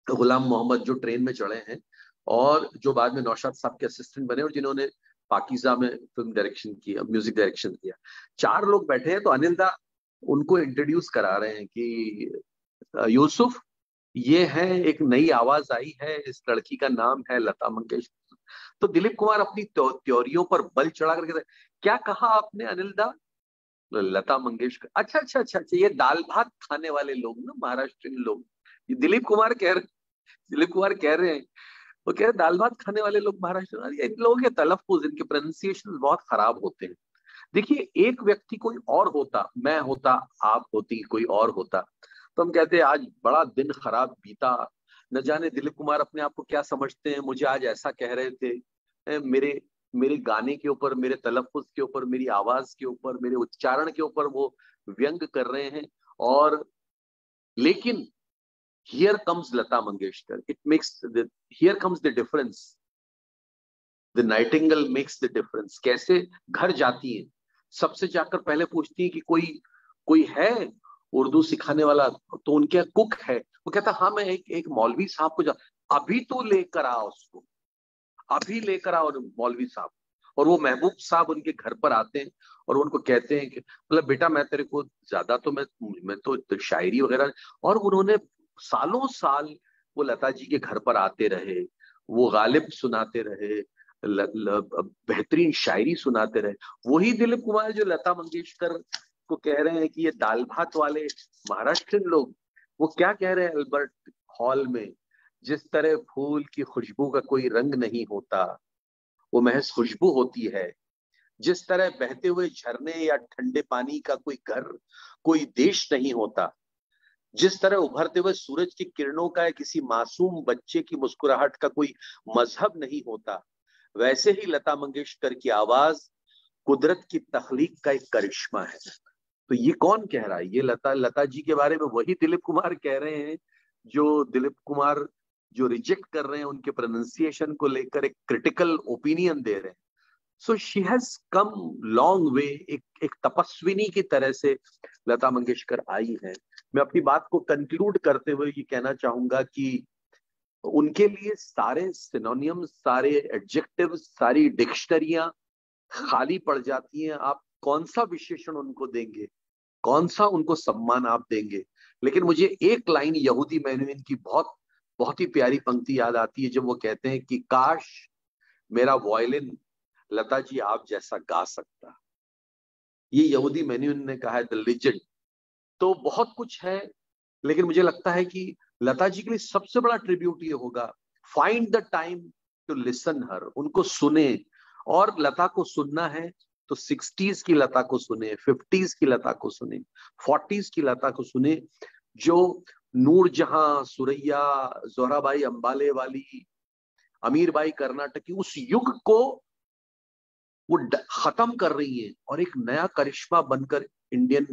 गुलाम मोहम्मद जो ट्रेन में चढ़े हैं और जो बाद में नौशाद साहब के असिस्टेंट बने और जिन्होंने पाकीज़ा में फिल्म डायरेक्शन किया, म्यूजिक डायरेक्शन किया। 4 लोग बैठे हैं, तो अनिल दा उनको इंट्रोड्यूस करा रहे हैं कि यूसुफ ये है, एक नई आवाज आई है, इस लड़की का नाम है लता मंगेशकर। तो दिलीप कुमार अपनी त्योरियों पर बल चढ़ा करके, क्या कहा आपने अनिल दा? लता मंगेशकर। अच्छा अच्छा अच्छा अच्छा, ये दाल भात खाने वाले लोग ना, महाराष्ट्रियन लोग। दिलीप कुमार कह रहे हैं, वो कह रहे दाल भात खाने वाले लोग महाराष्ट्र। इन लोगों के तलफ्फुज़, इनके प्रोनाउंसिएशन बहुत खराब होते हैं। देखिए एक व्यक्ति कोई और होता, मैं होता, आप होती, कोई और होता, तो हम कहते हैं आज बड़ा दिन खराब बीता, न जाने दिलीप कुमार अपने आप को क्या समझते हैं, मुझे आज ऐसा कह रहे थे, मेरे गाने के ऊपर, मेरे तलफ्फुज़ के ऊपर, मेरी आवाज के ऊपर, मेरे उच्चारण के ऊपर वो व्यंग कर रहे हैं। और लेकिन here comes Lata Mangeshkar. Here comes the difference. The Nightingale makes the difference. कैसे घर जाती है, सबसे जाकर पहले पूछती है कि कोई है उर्दू सिखाने वाला, तो उनके कुक है, वो कहता हाँ मैं एक मौलवी साहब को अभी तो लेकर आओ उसको, अभी लेकर आओ मौलवी साहब। और वो महबूब साहब उनके घर पर आते हैं और उनको कहते हैं कि मतलब बेटा मैं तेरे को ज्यादा तो मैं तो शायरी वगैरह, और उन्होंने सालों साल वो लता जी के घर पर आते रहे, वो गालिब सुनाते रहे, बेहतरीन शायरी सुनाते रहे। वही दिलीप कुमार जो लता मंगेशकर को कह रहे हैं कि ये दाल भात वाले महाराष्ट्रियन लोग, वो क्या कह रहे हैं अल्बर्ट हॉल में, जिस तरह फूल की खुशबू का कोई रंग नहीं होता, वो महज खुशबू होती है। जिस तरह बहते हुए झरने या ठंडे पानी का कोई घर, कोई देश नहीं होता, जिस तरह उभरते हुए सूरज की किरणों का या किसी मासूम बच्चे की मुस्कुराहट का कोई मजहब नहीं होता, वैसे ही लता मंगेशकर की आवाज कुदरत की तख्लीक का एक करिश्मा है। तो ये कौन कह रहा है? ये लता जी के बारे में वही दिलीप कुमार कह रहे हैं जो दिलीप कुमार जो रिजेक्ट कर रहे हैं, उनके प्रोनाउंसिएशन को लेकर एक क्रिटिकल ओपिनियन दे रहे हैं। So she has come long way. एक तपस्विनी की तरह से लता मंगेशकर आई है। मैं अपनी बात को कंक्लूड करते हुए ये कहना चाहूंगा कि उनके लिए सारे सिनोनियम, सारे एडजेक्टिव, सारी डिक्शनरियां खाली पड़ जाती हैं। आप कौन सा विशेषण उनको देंगे, कौन सा उनको सम्मान आप देंगे? लेकिन मुझे एक लाइन यहूदी मेनुइन की बहुत ही प्यारी पंक्ति याद आती है जब वो कहते हैं कि काश मेरा वायलिन लता जी आप जैसा गा सकता। ये यहूदी मेनुइन ने कहा है, द लेजेंड। तो बहुत कुछ है, लेकिन मुझे लगता है कि लता जी के लिए सबसे बड़ा ट्रिब्यूट ये होगा, find the time to listen her. उनको सुने, और लता को सुनना है तो 60s की लता को सुने, 50s की लता को सुने, 40s की लता को सुने, जो नूरजहां, सुरैया, जोहराबाई अंबाले वाली, अमीरबाई कर्नाटक की उस युग को वो खत्म कर रही है और एक नया करिश्मा बनकर इंडियन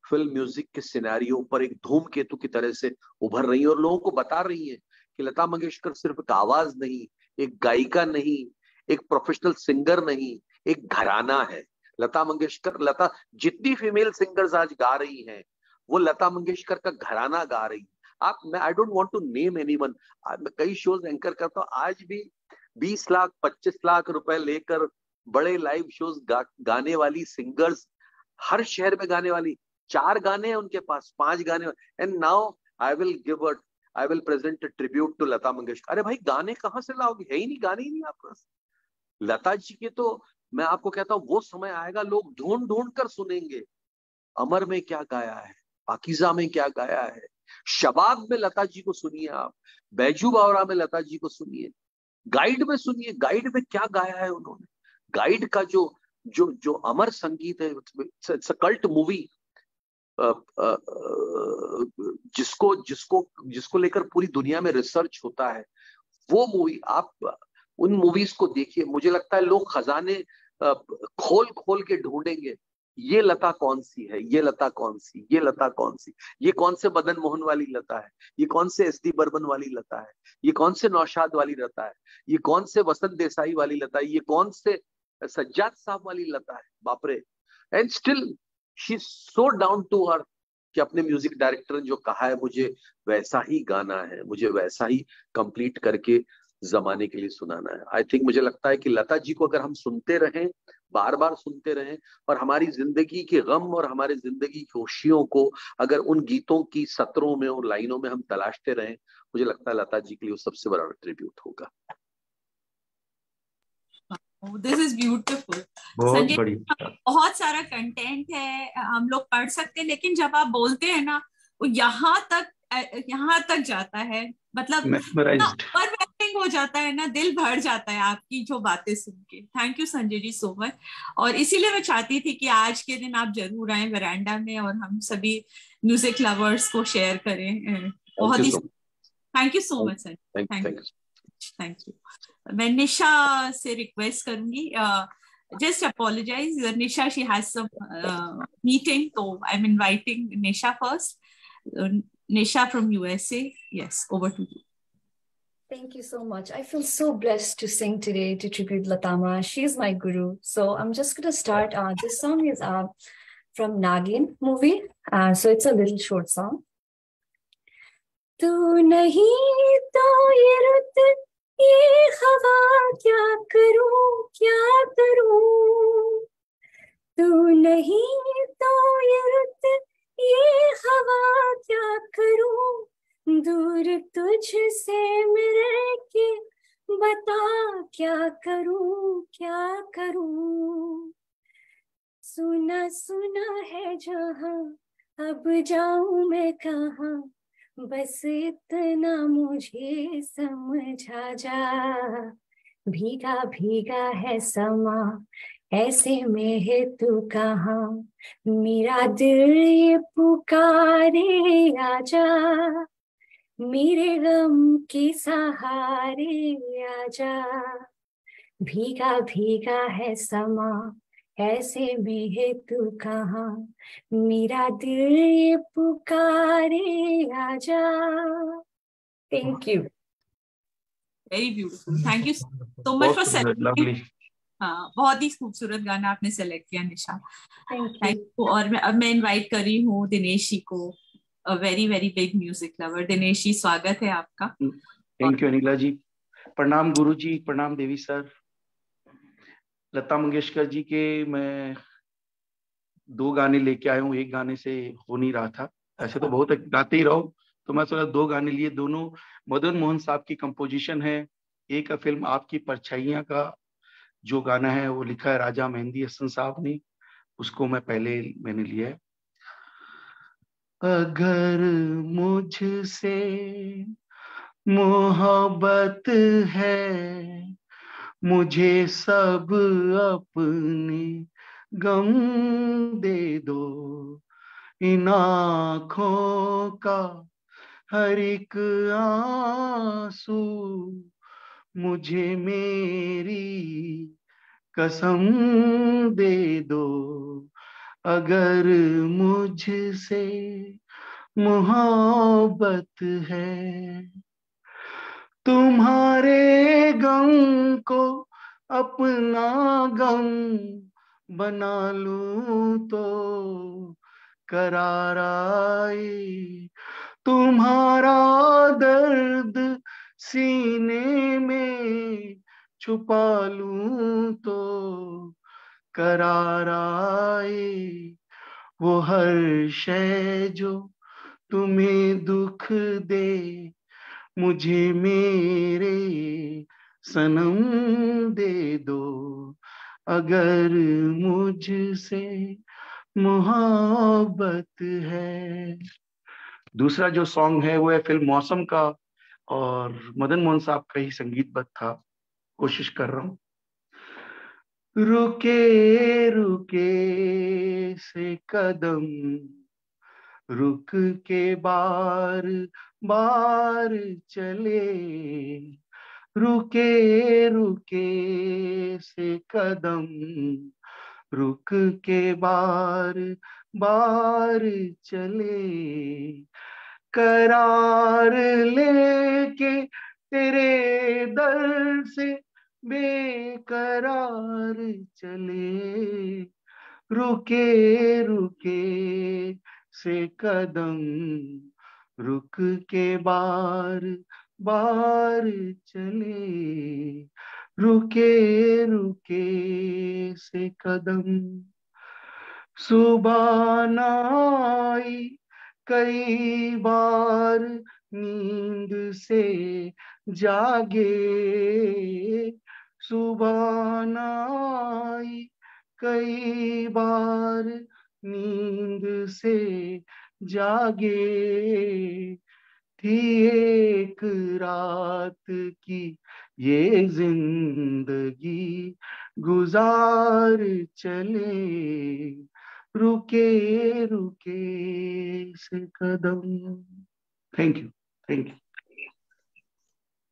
फिल्म म्यूजिक के सिनेरियो पर एक धूमकेतु की तरह से उभर रही है और लोगों को बता रही है कि लता मंगेशकर सिर्फ एक आवाज नहीं, एक गायिका नहीं, एक प्रोफेशनल सिंगर नहीं, एक घराना है। लता मंगेशकर, लता जितनी फीमेल सिंगर्स आज गा रही हैं वो लता मंगेशकर का घराना गा रही है। मैं I don't want to name anyone, मैं कई शोज एंकर करता हूँ, आज भी 20 लाख 25 लाख रुपए लेकर बड़े लाइव शोज गाने वाली सिंगर्स, हर शहर में गाने वाली, 4 गाने हैं उनके पास, 5 गाने। And now I will present a tribute to Lata Mangeshkar. अरे भाई गाने कहाँ से लाओगे? है ही नहीं, गाने ही नहीं आपके पास। लता जी के तो मैं आपको कहता हूँ वो समय आएगा लोग ढूंढ ढूंढ कर सुनेंगे, अमर में क्या गाया है, पाकीज़ा में क्या गाया है, शबाब में लता जी को सुनिए, आप बैजू बावरा में लता जी को सुनिए, गाइड में सुनिए, गाइड में क्या गाया है उन्होंने। गाइड का जो अमर संगीत है, इट्स अ कल्ट मूवी, जिसको लेकर पूरी दुनिया में रिसर्च होता है। वो मूवी, आप उन मूवीज को देखिए, मुझे लगता है लोग खजाने खोल खोल के ढूंढेंगे, ये लता कौन सी है, ये लता कौन सी, ये लता कौन सी, ये कौन से मदन मोहन वाली लता है, ये कौन से एस डी बर्मन वाली लता है, ये कौन से नौशाद वाली लता है, ये कौन से वसंत देसाई वाली लता है, ये कौन से सज्जाद साहब वाली लता है। बाप रे। And still she is so down to earth कि अपने म्यूजिक डायरेक्टर ने जो कहा है मुझे वैसा ही गाना है, मुझे वैसा ही कंप्लीट करके जमाने के लिए सुनाना है। आई थिंक, मुझे लगता है कि लता जी को अगर हम सुनते रहें, बार बार सुनते रहें, और हमारी जिंदगी के गम और हमारे जिंदगी की खुशियों को अगर उन गीतों की सत्रों में और लाइनों में हम तलाशते रहें, मुझे लगता है लता जी के लिए वो सबसे बड़ा ट्रिब्यूट होगा। This is beautiful. बहुत बढ़िया, बहुत सारा कंटेंट है, हम लोग पढ़ सकते हैं, लेकिन जब आप बोलते हैं ना, वो यहाँ तक जाता है, मतलब ओवरवेलमिंग हो जाता है ना, दिल भर जाता है आपकी जो बातें सुन के। Thank you Sanjay ji so much. और इसीलिए मैं चाहती थी कि आज के दिन आप जरूर आए वरांडा में और हम सभी म्यूजिक लवर्स को शेयर करें। बहुत ही thank you so much sir. Thank you. मैं निशा से रिक्वेस्ट करूंगी, just apologize, Nisha, she has some meeting, so I'm inviting Nisha first. Nisha from USA, yes, over to you. Thank you so much. I feel so blessed to sing today to tribute Latama. She is my guru. So I'm just going to start. This song is from Nagin movie. So it's a little short song. Tu nahi to ye rut ये हवा क्या करूं तू नहीं तो ये रुत ये हवा क्या करूं दूर तुझसे मेरे के बता क्या करूं सुना सुना है जहां अब जाऊं मैं कहां बस इतना मुझे समझा जा भीगा भीगा है समा, ऐसे में है तू कहाँ, मेरा दिल ये पुकारे आजा, मेरे गम के सहारे आजा। भीगा भीगा है समा, ऐसे में है तू कहाँ, मेरा दिल ये पुकारे आजा। Thank you. Very beautiful, thank you so much for selecting. हाँ, बहुत ही खूबसूरत गाना आपने सेलेक्ट किया निशा, थैंक यू। और अब मैं इनवाइट कर रही हूँ दिनेश जी को, a very very big music lover. Dinesh ji, स्वागत है आपका। Thank you Anila ji. प्रणाम गुरु जी, प्रणाम देवी सर। लता मंगेशकर जी के मैं 2 गाने लेके आया हूँ, एक गाने से हो नहीं रहा था, ऐसे तो बहुत गाते ही रहो, तो मैं सोचा 2 गाने लिए। दोनों मदन मोहन साहब की कंपोजिशन है। एक फिल्म आपकी परछाइयां का जो गाना है वो लिखा है राजा मेहंदी हसन साहब ने, उसको मैंने लिया है। अगर मुझसे मोहब्बत है, मुझे सब अपने गम दे दो, इन आँखों का हर एक आंसू मुझे मेरी कसम दे दो। अगर मुझसे मोहब्बत है, तुम्हारे गम को अपना गम बना लूं तो करार आए, तुम्हारा दर्द सीने में छुपा लूं तो करार आए। वो हर शय जो तुम्हें दुख दे, मुझे मेरे सनम दे दो। अगर मुझसे मोहब्बत है। दूसरा जो सॉन्ग है वो है फिल्म मौसम का, और मदन मोहन साहब का ही संगीतबद्ध था, कोशिश कर रहा हूं। रुके रुके से कदम, रुक के बार बार चले, रुके रुके से कदम, रुक के बार बार चले, करार लेके तेरे दर से बेकरार चले, रुके रुके से कदम, रुक के बार बार चले, रुके रुके से कदम। सुबह न आई कई बार नींद से जागे, सुबह न आई कई बार नींद से जागे, थी एक रात की ये जिंदगी गुजार चले, रुके रुके से कदम। Thank you, thank you.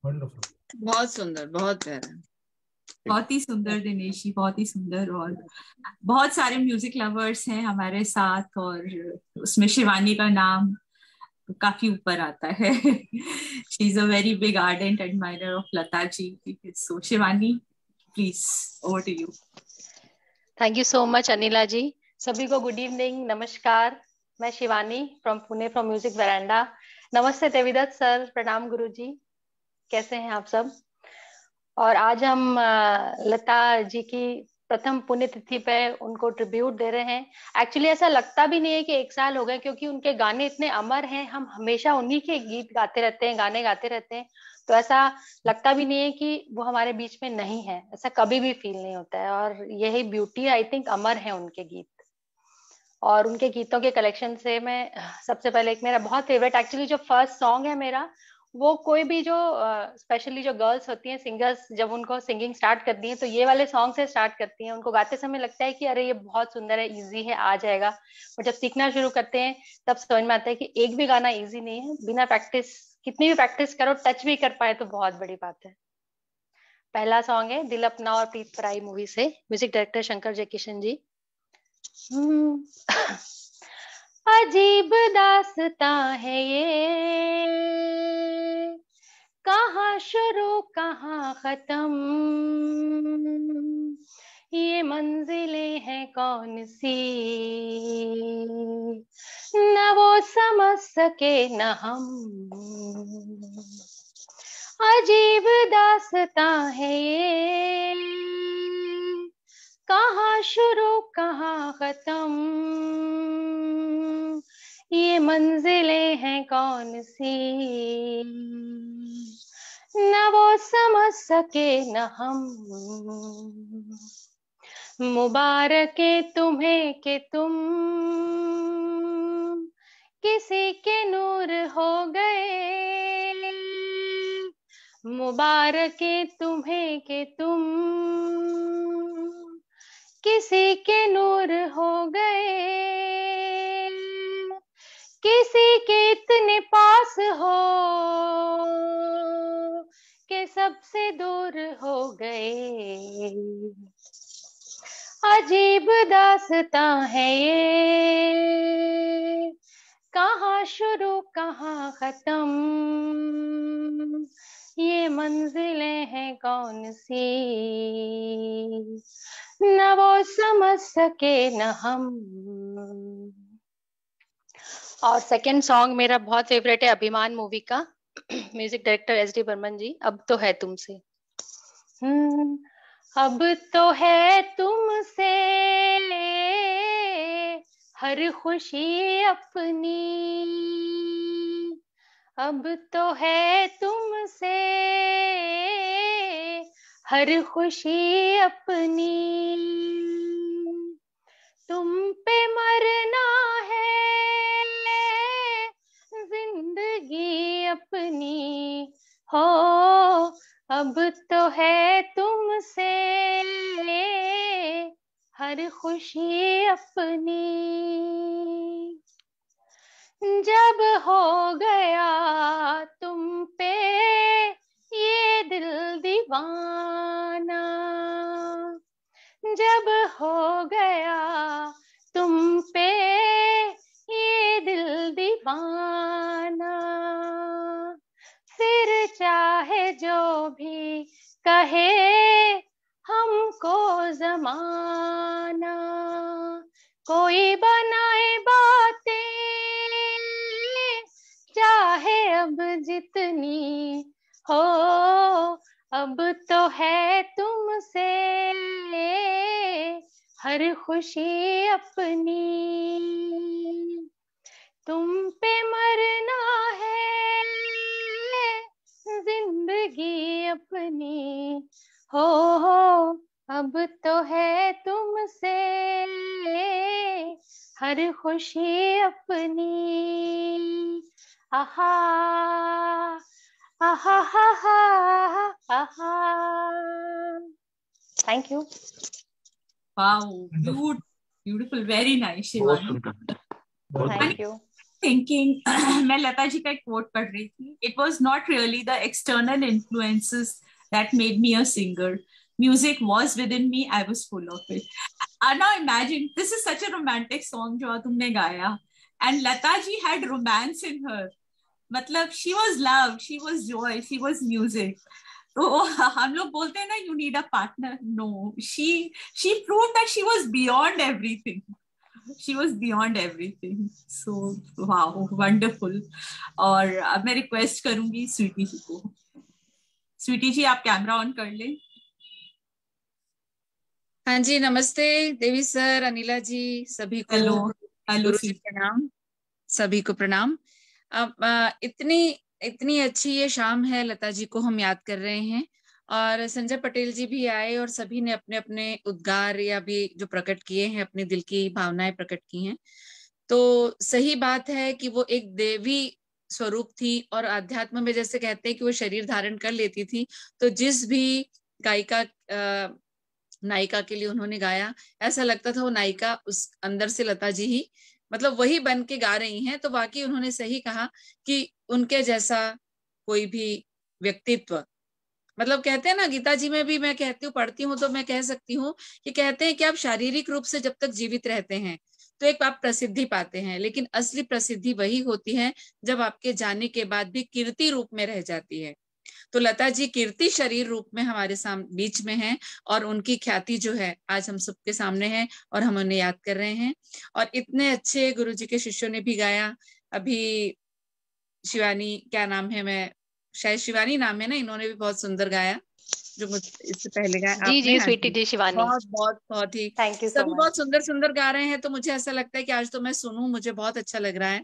बहुत सुंदर, बहुत प्यारा, बहुत ही सुंदर दिनेश जी, बहुत ही सुंदर। और बहुत सारे म्यूजिक लवर्स हैं हमारे साथ, और उसमें शिवानी का नाम काफी ऊपर आता है। She is a very big ardent admirer of Lata ji. So Shivani, please over to you. Thank you so much Anila ji. सभी को गुड इवनिंग, नमस्कार। मैं Shivani from Pune, from music veranda. नमस्ते देवीदत्त सर, प्रणाम गुरु जी, कैसे हैं आप सब। और आज हम लता जी की प्रथम पुण्यतिथि पे उनको ट्रिब्यूट दे रहे हैं। एक्चुअली ऐसा लगता भी नहीं है कि 1 साल हो गए, क्योंकि उनके गाने इतने अमर हैं, हम हमेशा उन्हीं के गीत गाते रहते हैं, गाने गाते रहते हैं, तो ऐसा लगता भी नहीं है कि वो हमारे बीच में नहीं है, ऐसा कभी भी फील नहीं होता है। और यही ब्यूटी, आई थिंक, अमर है उनके गीत। और उनके गीतों के कलेक्शन से मैं सबसे पहले एक मेरा बहुत फेवरेट, एक्चुअली जो फर्स्ट सॉन्ग है मेरा, वो कोई भी जो स्पेशली जो गर्ल्स होती हैं सिंगर्स, जब उनको सिंगिंग स्टार्ट करती हैं तो ये वाले सॉन्ग से स्टार्ट करती हैं। उनको गाते समय लगता है कि अरे ये बहुत सुंदर है, इजी है, आ जाएगा। और जब सीखना शुरू करते हैं तब समझ में आता है कि एक भी गाना इजी नहीं है। बिना प्रैक्टिस, कितनी भी प्रैक्टिस करो, टच भी कर पाए तो बहुत बड़ी बात है। पहला सॉन्ग है दिल अपना और प्रीत पराई मूवी से, म्यूजिक डायरेक्टर शंकर जयकिशन जी। अजीब दास्तां है ये, कहाँ शुरू कहाँ खत्म, ये मंजिलें हैं कौन सी, न वो समझ सके न हम। अजीब दास्तां है ये, कहाँ शुरू कहाँ खत्म, ये मंजिलें हैं कौन सी, न वो समझ सके न हम। मुबारक है तुम्हें कि तुम किसी के नूर हो गए, मुबारक है तुम्हें कि तुम किसी के नूर हो गए, किसी के इतने पास हो के सबसे दूर हो गए। अजीब दास्तां है ये, कहाँ शुरू कहाँ खत्म, ये मंजिलें हैं कौन सी, न वो समझ सके न हम। और सेकंड सॉन्ग मेरा बहुत फेवरेट है अभिमान मूवी का, म्यूजिक डायरेक्टर एस.डी. बर्मन जी। अब तो है तुमसे। अब तो है तुमसे हर खुशी अपनी, अब तो है तुमसे हर खुशी अपनी, तुम पे मरना है जिंदगी अपनी हो, अब तो है तुमसे हर खुशी अपनी। जब हो गया तुम पे ये दिल दीवाना, जब हो गया तुम पे ये दिल दीवाना, फिर चाहे जो भी कहे हमको जमाना, कोई बनाए बातें चाहे अब जितनी हो, अब तो है तुमसे हर खुशी अपनी, तुम पे मरना है जिंदगी अपनी हो, अब तो है तुमसे हर खुशी अपनी। आहा आहा हा हा आहा। Thank you. Wow, beautiful, very nice, Shivani. Thank you. Thinking, मैं लता जी का एक quote पढ़ रही थी। It was not really the external influences that made me a singer. Music was within me. I was full of it. Now imagine, this is such a romantic song जो तुमने गाया, and Lata ji had romance in her. मतलब she was love, she was joy, she was music. तो हम लोग बोलते हैं ना, you need a partner. No, she proved that she was beyond everything. She was beyond everything. So wow, wonderful. और अब मैं रिक्वेस्ट करूंगी स्वीटी जी को। स्वीटी जी, आप कैमरा ऑन कर लें। हाँ जी, नमस्ते देवी सर, अनिला जी, सभी को हेलो गुरु जी प्रणाम, सभी को प्रणाम। अब इतनी अच्छी ये शाम है, लता जी को हम याद कर रहे हैं और संजय पटेल जी भी आए और सभी ने अपने अपने उद्गार या भी जो प्रकट किए हैं, अपनी दिल की भावनाएं प्रकट की हैं। तो सही बात है कि वो एक देवी स्वरूप थी और अध्यात्म में जैसे कहते हैं कि वो शरीर धारण कर लेती थी, तो जिस भी गायिका नायिका के लिए उन्होंने गाया, ऐसा लगता था वो नायिका उस अंदर से लता जी ही मतलब वही बन के गा रही हैं। तो वाकई उन्होंने सही कहा कि उनके जैसा कोई भी व्यक्तित्व, मतलब कहते हैं ना, गीता जी में भी मैं कहती हूँ, पढ़ती हूँ तो मैं कह सकती हूँ कि कहते हैं कि आप शारीरिक रूप से जब तक जीवित रहते हैं तो एक आप प्रसिद्धि पाते हैं, लेकिन असली प्रसिद्धि वही होती है जब आपके जाने के बाद भी कीर्ति रूप में रह जाती है। तो लता जी कीर्ति शरीर रूप में हमारे बीच में हैं और उनकी ख्याति जो है आज हम सबके सामने है और हम उन्हें याद कर रहे हैं। और इतने अच्छे गुरु जी के शिष्यों ने भी गाया। अभी शिवानी, क्या नाम है, मैं शायद शिवानी नाम है ना, इन्होंने भी बहुत सुंदर गाया जो इससे पहले गाया जी आपने। जी स्वीटी जी, शिवानी, बहुत बहुत बहुत ही थैंक यू सो सभी मच। बहुत सुंदर सुंदर गा रहे हैं। तो मुझे ऐसा लगता है कि आज तो मैं सुनूं, मुझे बहुत अच्छा लग रहा है।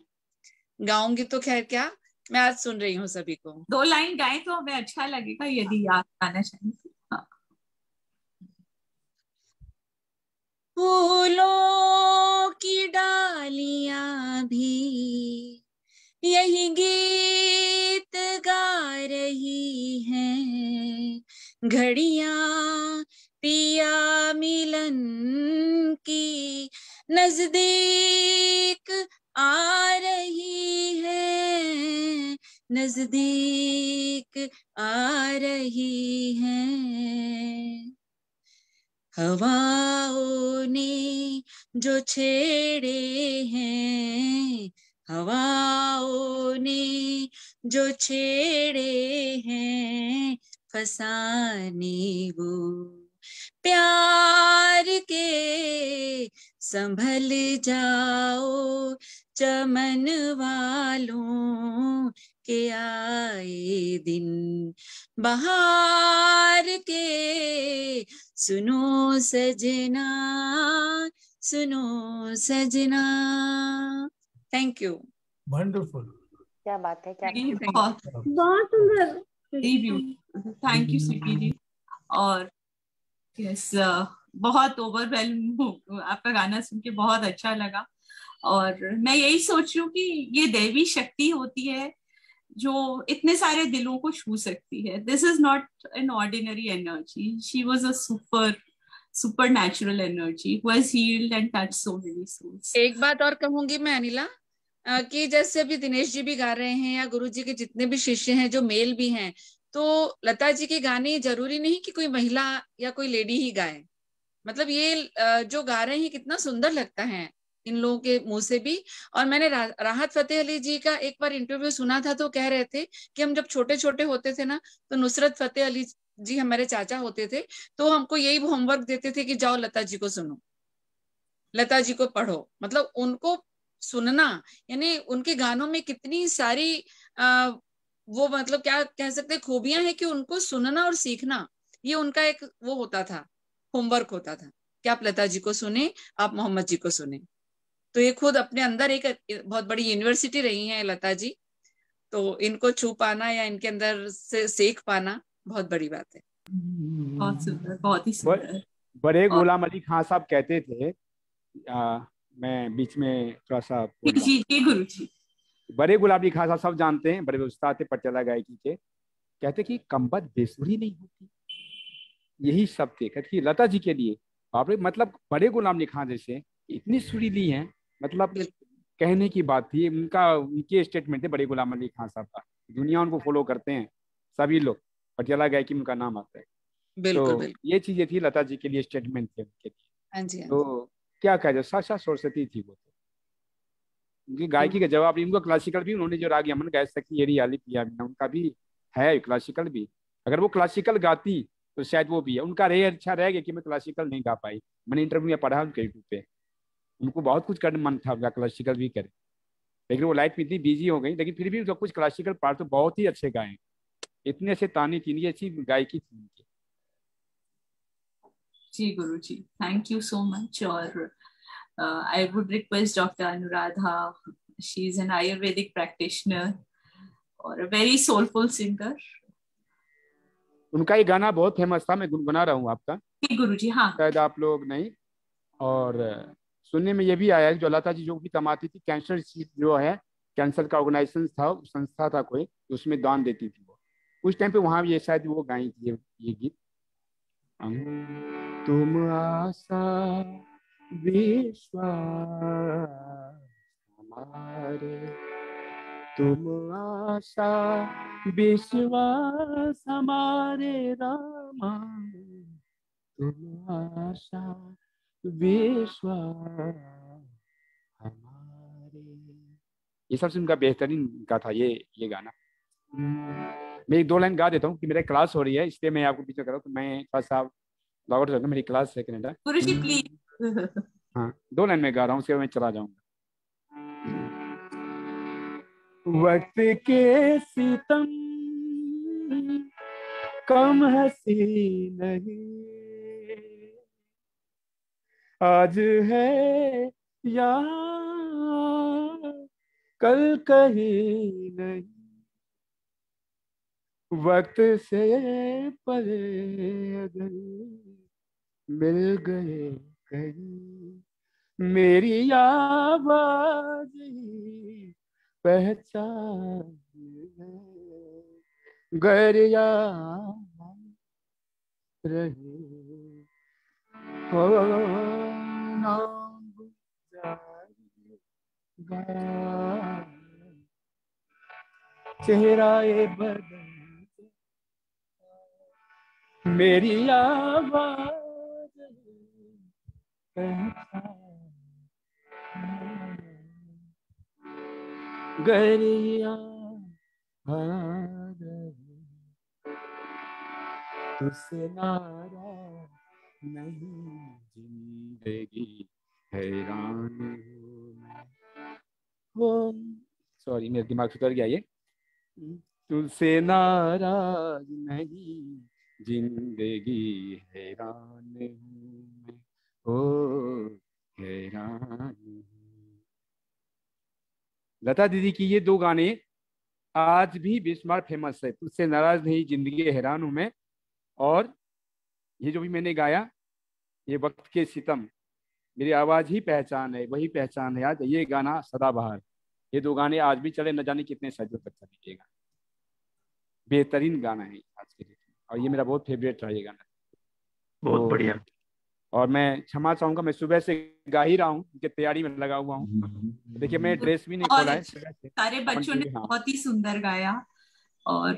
गाऊंगी तो खैर क्या, मैं आज सुन रही हूँ सभी को। 2 लाइन गाएं तो हमें अच्छा लगेगा यदि आप गाना चाहें। हाँ। फूलों की डालियां भी यही गीत गा रही हैं, घड़ियां पिया मिलन की नजदीक आ रही है, नजदीक आ रही है। हवाओं ने जो छेड़े हैं, हवाओं ने जो छेड़े हैं, फसाने वो प्यार के, संभल जाओ चमन वालों के आए दिन, बहार के सुनो सजना, सुनो सजना। Thank you. वंडरफुल, क्या बात है, क्या बहुत सुंदर, थैंक यू स्वीटी जी। और यस, बहुत ओवरवेलम हूँ, आपका गाना सुन के बहुत अच्छा लगा। और मैं यही सोच रही हूँ कि ये दैवी शक्ति होती है जो इतने सारे दिलों को छू सकती है। This is not an ordinary energy, she was a super natural energy who has healed and touched so many souls. एक बात और कहूंगी मैं अनिला, कि जैसे अभी दिनेश जी भी गा रहे हैं या गुरु जी के जितने भी शिष्य हैं जो मेल भी हैं, तो लता जी के गाने जरूरी नहीं कि कोई महिला या कोई लेडी ही गाए। मतलब ये जो गा रहे हैं कितना सुंदर लगता है इन लोगों के मुंह से भी। और मैंने राहत फतेह अली जी का एक बार इंटरव्यू सुना था, तो कह रहे थे कि हम जब छोटे छोटे होते थे ना, तो नुसरत फतेह अली जी हमारे चाचा होते थे, तो हमको यही होमवर्क देते थे कि जाओ लता जी को सुनो, लता जी को पढ़ो। मतलब उनको सुनना, यानी उनके गानों में कितनी सारी वो मतलब क्या कह सकते हैं खूबियां हैं कि उनको सुनना और सीखना, ये उनका एक वो होता था, होमवर्क होता था कि आप लता जी को सुने, आप मोहम्मद जी को सुने। तो ये खुद अपने अंदर एक बहुत बड़ी यूनिवर्सिटी रही है लता जी, तो इनको छू पाना या इनके अंदर से सीख पाना बहुत बड़ी बात है। बहुत सुंदर, बहुत ही सुंदर। बड़े गुलाम अली खान साहब कहते थे, मैं बीच में थोड़ा सा जी गुरु जी, बड़े गुलाम अली खान साहब सब जानते हैं, बड़े उस्ताद थे पटियाला गायकी के। कहते कि कम्बत बेसुरी नहीं होती, यही सब थे। कहते कि लता जी के लिए बाप रे, मतलब बड़े गुलाम अली खान जैसे इतनी सुरीली हैं, मतलब कहने की बात थी। उनके स्टेटमेंट थे बड़े गुलाम अली खान साहब का, दुनिया उनको फॉलो करते हैं सभी लोग, पटियाला गायकी में उनका नाम आता है। बिल्कुल, तो बिल्कुल। ये चीजें थी लता जी के लिए, स्टेटमेंट थे उनके लिए। हाँ जी, हाँ जी। तो क्या कहा जाए, साक्षात सरस्वती थी वो। तो उनकी गायकी का जवाब, इनको क्लासिकल भी उन्होंने जो राग यमन गाय सकी येरी आली पिया बिना, उनका भी है क्लासिकल भी। अगर वो क्लासिकल गाती तो शायद वो भी है। उनका अच्छा रह गया कि मैं क्लासिकल नहीं गा पाई। मैंने इंटरव्यू में पढ़ा उनके यूट्यूब पे, उनको बहुत कुछ करने मन था क्लासिकल भी करे, लेकिन वो लाइफ में इतनी बिजी हो गई। लेकिन फिर भी जो कुछ क्लासिकल पार्ट तो बहुत ही अच्छे गाए, इतने अच्छे ताने थी, अच्छी गायकी थी उनकी। जी गुरु जी, थैंक यू सो मच। और आई would request doctor Anuradha, she is an Ayurvedic practitioner और अ वेरी सोलफुल सिंगर। उनका ये गाना बहुत फेमस था, मैं गुनगुना रहा हूँ आपका। गुरु जी, हाँ। शायद आप लोग नहीं, और सुनने में ये भी आया है जो लता जी जो भी कमाती थी, कैंसर जो है कैंसर का ऑर्गेनाइजेशन था, संस्था था कोई, उसमें दान देती थी वो। उस टाइम पे वहां भी ये शायद वो गाई थी ये गीत। तुम आशा विश्वास हमारे, तुम आशा विश्वास हमारे रामा, तुम आशा विश्वास हमारे। ये सबसे उनका बेहतरीन का था ये गाना। मैं एक दो लाइन गा देता हूँ कि मेरा क्लास हो रही है, इसलिए मैं आपको पीछे कर रहा हूँ। तो मैं थोड़ा सा लॉग आउट, मेरी क्लास है कनाडा। Guruji please. हाँ, 2 लाइन में गा रहा हूँ, उसके बाद मैं चला जाऊंगा। वक्त के सितम कम हंसी नहीं, आज है या कल कहीं नहीं, वक्त से परे अगर मिल गए कहीं, मेरी आवाज ही पहचान गर याद रहे हो नाम जाएगा, चेहरा ये बदल मेरी आवाज गरिया तुझसे नाराज नहीं, जिंदगी हैरान हो। सॉरी, मेरा दिमाग से उतर गया ये। तुझसे नाराज नहीं, जिंदगी हैरान हूँ, ओ हैरान। लता दीदी की ये 2 गाने आज भी बेशुमार फेमस है। तुझसे नाराज नहीं, जिंदगी हैरान हूँ मैं, और ये जो भी मैंने गाया, ये वक्त के सितम, मेरी आवाज ही पहचान है, वही पहचान है आज, ये गाना सदाबहार। ये 2 गाने आज भी चले, न जाने कितने सदियों तक चलेगा। बेहतरीन गाना है आज के डेट में, और ये मेरा बहुत फेवरेट रहा ये गाना। बहुत बढ़िया। और मैं क्षमा चाहूंगा, मैं सुबह से गा ही रहा हूँ, उनके तैयारी में लगा हुआ हूँ। देखिए, मैं ड्रेस भी नहीं खोला है। सारे बच्चों ने बहुत ही सुंदर गाया और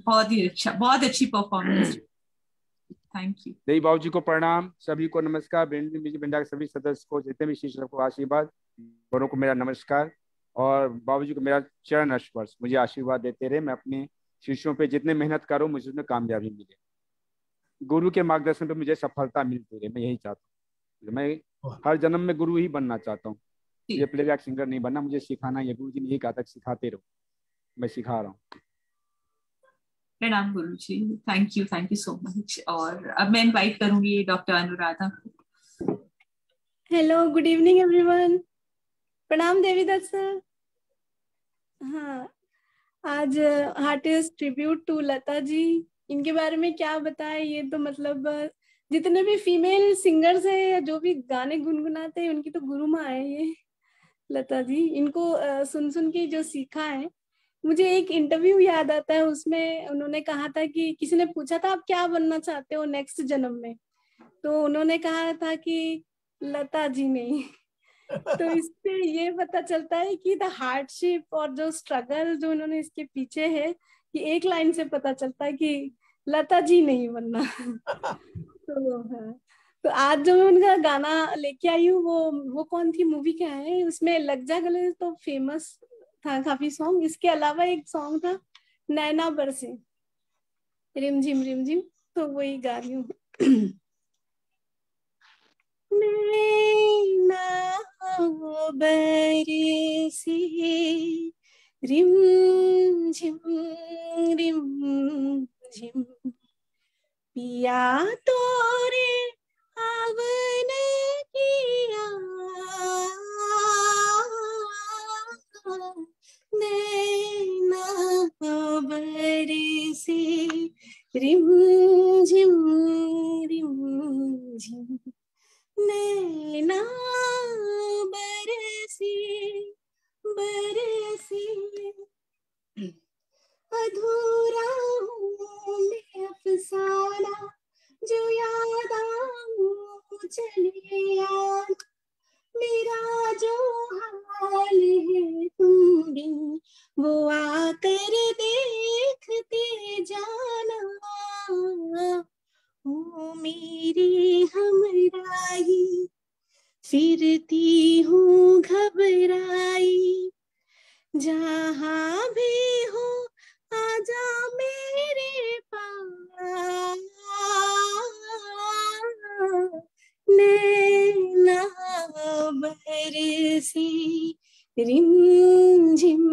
बहुत ही अच्छा, बहुत अच्छी performance. Thank you. Devi Babu ji को प्रणाम, सभी को नमस्कार, बेंडा के सभी सदस्य को, जितने भी शिष्य को आशीर्वाद, बड़ों को मेरा नमस्कार, और बाबू जी को मेरा चरण स्पर्श, मुझे आशीर्वाद देते रहे। मैं अपने शिष्यों पे जितने मेहनत करूँ, मुझे उसमें कामयाबी मिले, गुरु के मार्गदर्शन पे मुझे सफलता मिलती रहे, मैं यही चाहता हूँ। मैं हर जन्म में गुरु ही बनना चाहता हूँ, ये प्लेबैक सिंगर नहीं बनना, मुझे सिखाना है। गुरु जी ने यही कहा था, सिखाते रहो, मैं सिखा रहा हूँ। प्रणाम गुरु जी, थैंक यू सो मच। और अब मैं इनवाइट करूंगी doctor Anuradha. Hello, good evening everyone. प्रणाम देवीदत्त सर। हाँ, आज हार्टिस्ट ट्रिब्यूट टू लता जी। इनके बारे में क्या बताएं, ये तो मतलब जितने भी फीमेल सिंगर्स हैं या जो भी गाने गुनगुनाते हैं, उनकी तो गुरु माँ है ये लता जी। इनको सुन सुन के जो सीखा है, मुझे एक इंटरव्यू याद आता है, उसमें उन्होंने कहा था कि किसी ने पूछा था आप क्या बनना चाहते हो नेक्स्ट जन्म में, तो उन्होंने कहा था कि लता जी नहीं। तो इससे ये पता चलता है कि द हार्डशिप और जो स्ट्रगल जो उन्होंने इसके पीछे है, कि एक लाइन से पता चलता है कि लता जी नहीं बनना। तो आज जो मैं उनका गाना लेके आई हूँ, वो कौन थी, मूवी क्या है, उसमें लग जा गले तो फेमस था काफी सॉन्ग। इसके अलावा एक सॉन्ग था नैना बरसे रिमझिम, तो वही गा रही हूँ। नैना बरसे रिमझिम पिया तोरे आवन किया, नैना बरसे रिमझिम नैना बरसे घबराई, जहाँ भी हो आजा मेरे पास, नैना बरसी रिम झिम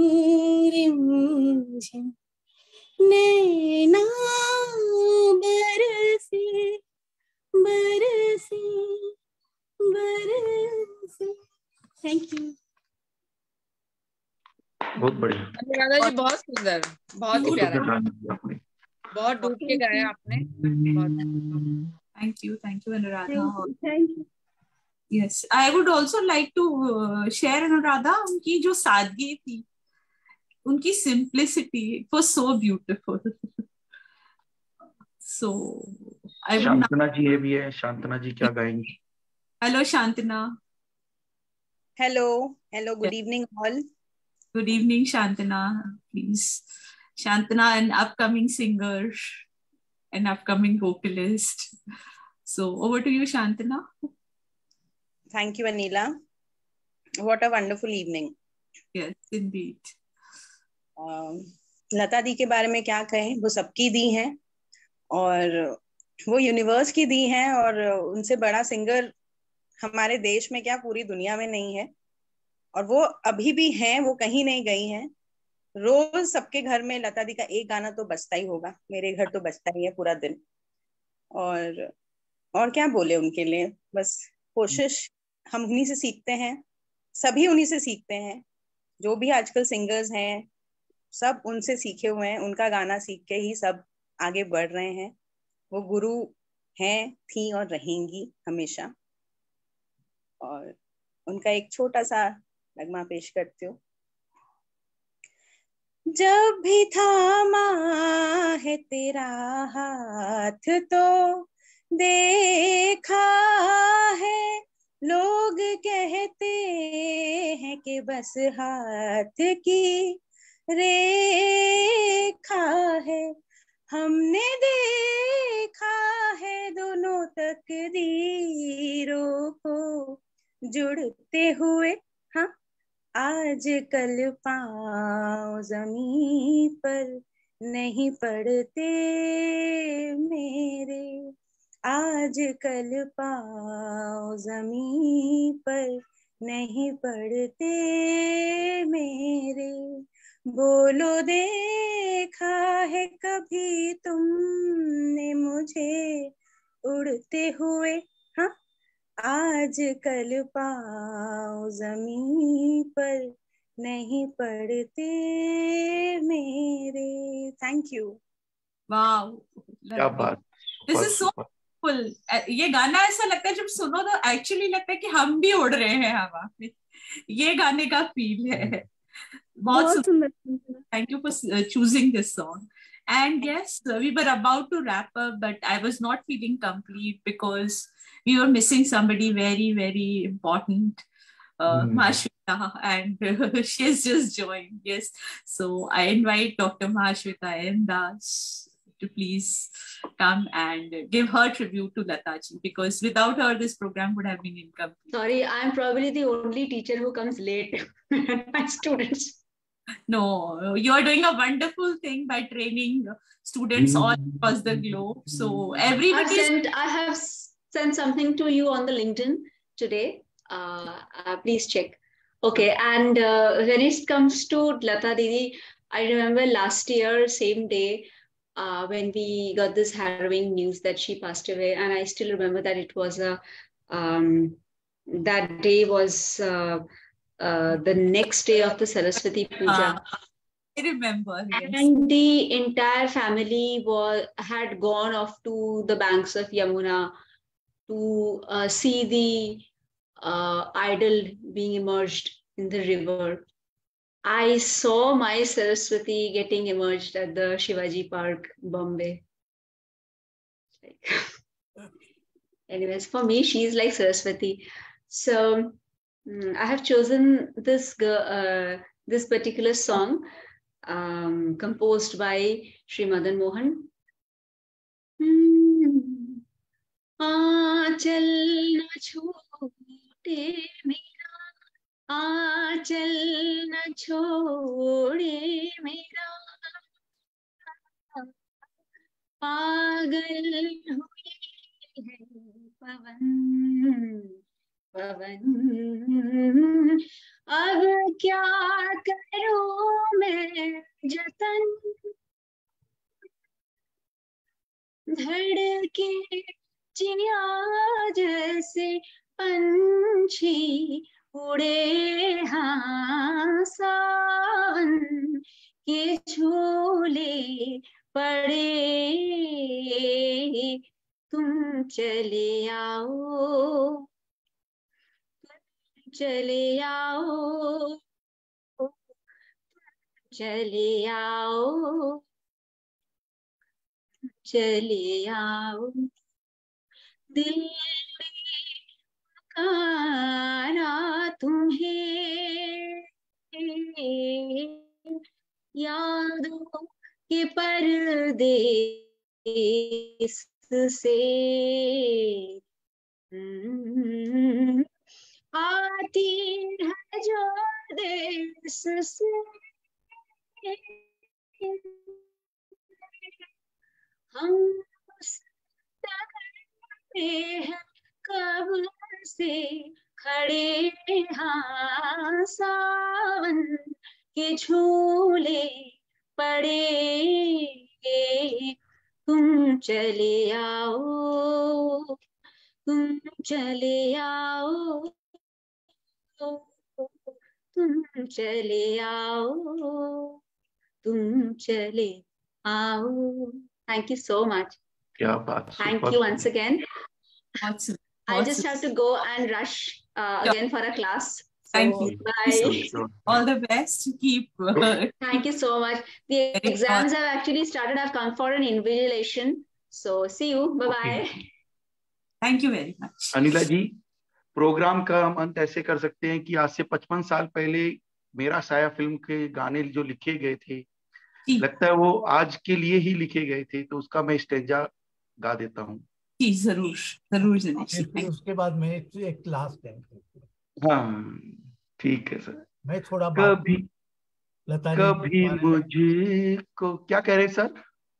रिम झिम, नैना बरसी बरसी बरसी। Thank you. बहुत बढ़िया अनुराधा जी, बहुत सुंदर, बहुत ही प्यारा, बहुत डूब के गाया आपने। Thank you Anuradha. Thank you. Yes, I would also like to share Anuradha, उनकी जो सादगी थी, उनकी simplicity, it was so beautiful. So I Shantana ji ये भी है, शांतना जी क्या गाएंगी? Hello Shantana. Hello, good evening all. Good evening, Shantana. Please, Shantana, an upcoming singer, an upcoming vocalist. So over to you, Shantana. Thank you, Anila. What a wonderful evening. Yes, indeed. लता दी के बारे में क्या कहें, वो सबकी दी हैं और वो यूनिवर्स की दी हैं, और उनसे बड़ा सिंगर हमारे देश में क्या पूरी दुनिया में नहीं है। और वो अभी भी हैं, वो कहीं नहीं गई हैं। रोज सबके घर में लता दी का एक गाना तो बजता ही होगा, मेरे घर तो बजता ही है पूरा दिन। और क्या बोले उनके लिए, बस कोशिश हम उन्हीं से सीखते हैं, सभी उन्हीं से सीखते हैं। जो भी आजकल सिंगर्स हैं सब उनसे सीखे हुए हैं, उनका गाना सीख के ही सब आगे बढ़ रहे हैं। वो गुरु हैं, थी और रहेंगी हमेशा। और उनका एक छोटा सा नगमा पेश करती हूँ। जब भी थामा है तेरा हाथ तो देखा है, लोग कहते हैं कि बस हाथ की रेखा है, हमने देखा है दोनों तकदीरों को जुड़ते हुए। हाँ, आज कल पाँव ज़मीं पर नहीं पड़ते मेरे, आज कल पाँव ज़मीं पर नहीं पड़ते मेरे। बोलो देखा है कभी तुमने मुझे उड़ते हुए? हाँ, आज कल पाँव ज़मीं पर नहीं पड़ते मेरे। Thank you. वाओ, क्या बात, दिस इज सो फुल। ये गाना ऐसा लगता है जब सुनो तो एक्चुअली लगता है कि हम भी उड़ रहे हैं हवा में। ये गाने का फील है। बहुत सुंदर। Thank you for choosing this song. And yes, we were about to wrap up, but I was not feeling complete because we were missing somebody very, very important, Mahashweta, and she has just joined. Yes, so I invite Dr. Mahashweta M. Das to please come and give her tribute to Lata ji, because without her, this program would have been incomplete. Sorry, I am probably the only teacher who comes late. My students. No, you are doing a wonderful thing by training students all across the globe. So everybody. I have sent something to you on the LinkedIn today. Please check. Okay, and when it comes to Lata Didi, I remember last year, same day, when we got this harrowing news that she passed away, and I still remember that it was that day was. The next day of the Saraswati Puja. I remember. Yes. And the entire family had gone off to the banks of Yamuna to see the idol being immersed in the river. I saw my Saraswati getting immersed at the Shivaji Park, Bombay. Anyways, for me, she's like Saraswati. So I have chosen this particular song composed by Sri Madan Mohan. आंचल न छूटे मेरा आंचल न छोड़े मेरा, पागल हुई है पवन पवन। अब क्या करूं मैं जतन, धड़के चिड़िया जैसे पंछी उड़े हाँ सावन के झूले पड़े, तुम चले आओ चले आओ चले आओ चले आओ। दिल पुकारा तुम्हें, यादों के परदेस से आती है जो देश से, हम हैं कब से खड़े हाँ सावन के झूले पड़े, तुम चले आओ तुम चले आओ तुम चले आओ तुम चले आओ। Thank you so much. क्या बात, Thank super. you once again. Awesome. I just have to go and rush again for a class. So, Thank you. bye. All the best. Keep. Thank you so much. The exams have actually started. I've come for an invigilation. So see you. Bye bye. Thank you very much. Anila ji, programme का हम अंत ऐसे कर सकते हैं कि आज से 55 साल पहले मेरा साया फिल्म के गाने जो लिखे गए थे, लगता है वो आज के लिए ही लिखे गए थे, तो उसका मैं स्टेंजा गा देता हूँ। जी जरूर जरूर जरूर। उसके बाद मैं एक लास्ट टाइम। हाँ ठीक है सर। मैं थोड़ा कभी लता कभी मुझको, क्या कह रहे हैं सर?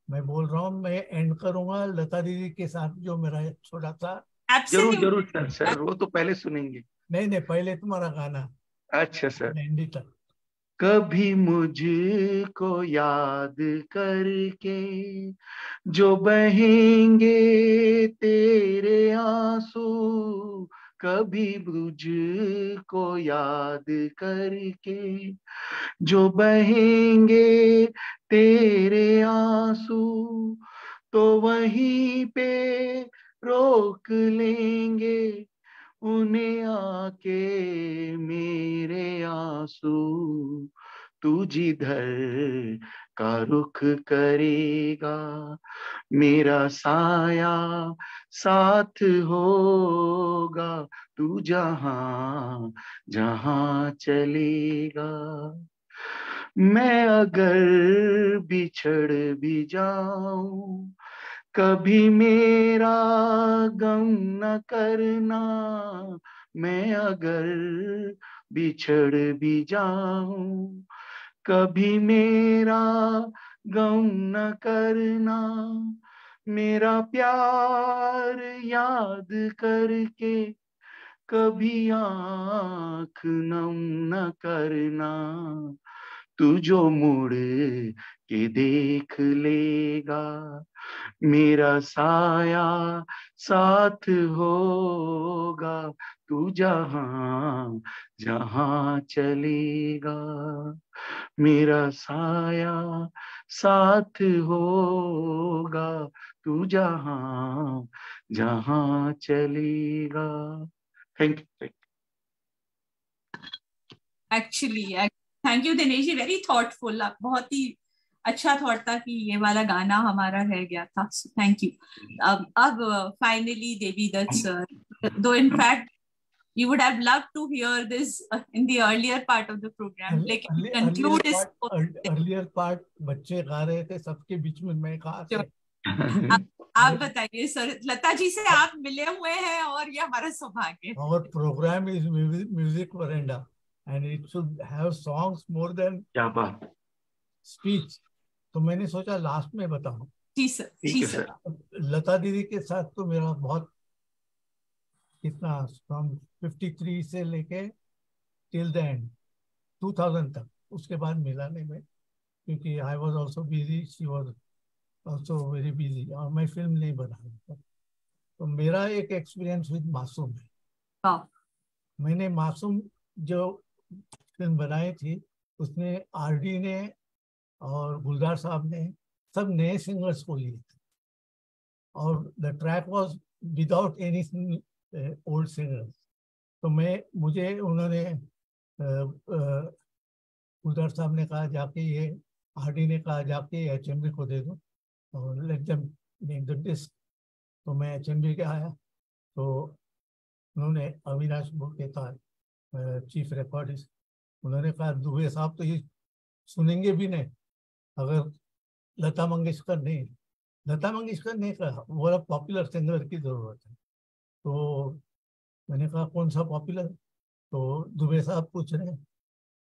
मैं बोल रहा हूँ मैं एंड करूंगा लता दीदी के साथ जो मेरा छोटा सा। जरूर जरूर सर, सर वो तो पहले सुनेंगे। नहीं पहले तुम्हारा गाना। अच्छा सर। एंडी तक। कभी मुझको याद करके जो बहेंगे तेरे आंसू, कभी मुझको याद करके जो बहेंगे तेरे आंसू, तो वहीं पे रोक लेंगे उन्हें आके मेरे आंसू। तू जिधर का रुख करेगा मेरा साया साथ होगा, तू जहां जहां चलेगा। मैं अगर बिछड़ भी जाऊं कभी मेरा गम न करना, मैं अगर बिछड़ भी जाऊं कभी मेरा गम न करना। मेरा प्यार याद करके कभी आँख नम न करना, तू जो मुड़ के देख लेगा मेरा साया साथ होगा, तू जहां जहां चलेगा मेरा साया साथ होगा, तू जहां जहां चलेगा। Thank you. Actually thank you Dinesh ji, very thoughtful. बहुत ही अच्छा थॉट था कि ये वाला गाना हमारा रह गया था। Thank you. अब फाइनली देवी दत्त सर, दो in fact you would have loved to hear this in the earlier part of the program, लेकिन conclude is earlier part बच्चे गा रहे थे सबके बीच में, मैं कहा आप बताइए सर, लता जी से आप मिले हुए हैं और ये हमारा सौभाग्य। Our program is music veranda and it should have songs more than क्या बात, speech. तो मैंने सोचा लास्ट में बताऊं. जी सर, ठीक जी है सर. सर. लता दीदी के साथ तो मेरा बहुत कितना फ्रॉम 53 से लेके टिल द एंड 2000 तक, उसके बाद मिला नहीं मैं, क्योंकि I was also busy, she was also very busy, और मैं फिल्म नहीं बना रहा था. तो मेरा एक एक्सपीरियंस विद मासूम है. वाह. मैंने मासूम जो फिल्म बनाई थी उसमें आरडी ने और गुलजार साहब ने सब नए सिंगर्स को लिए थे, और the track was without any old singers. तो मुझे उन्होंने गुलजार साहब ने कहा जाके ये, आरडी ने कहा जाके एचएमवी को दे दो और let them make the disc. तो मैं एचएमवी के आया तो उन्होंने अविनाश के था चीफ रिकॉर्डिस्ट, उन्होंने कहा दुबे साहब तो ये सुनेंगे भी नहीं अगर लता मंगेशकर नहीं कहा, वो पॉपुलर सिंगर की जरूरत है. तो मैंने कहा कौन सा पॉपुलर? तो दुबे साहब पूछ रहे हैं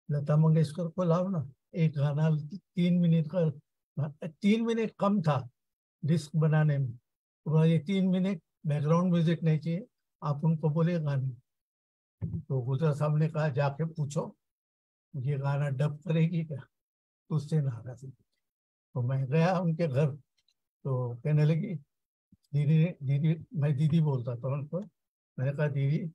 लता मंगेशकर को लाओ ना, एक गाना 3 मिनट का, 3 मिनट कम था डिस्क बनाने में, तो ये 3 मिनट बैकग्राउंड म्यूजिक नहीं चाहिए, आप उनको बोले गाने. तो गुलजार साहब ने कहा जाके पूछो ये गाना डब करेगी क्या, तो उससे नाराज थी. तो मैं गया उनके घर, तो कहने लगी दीदी, मैं दीदी बोलता था उनको. मैंने कहा दीदी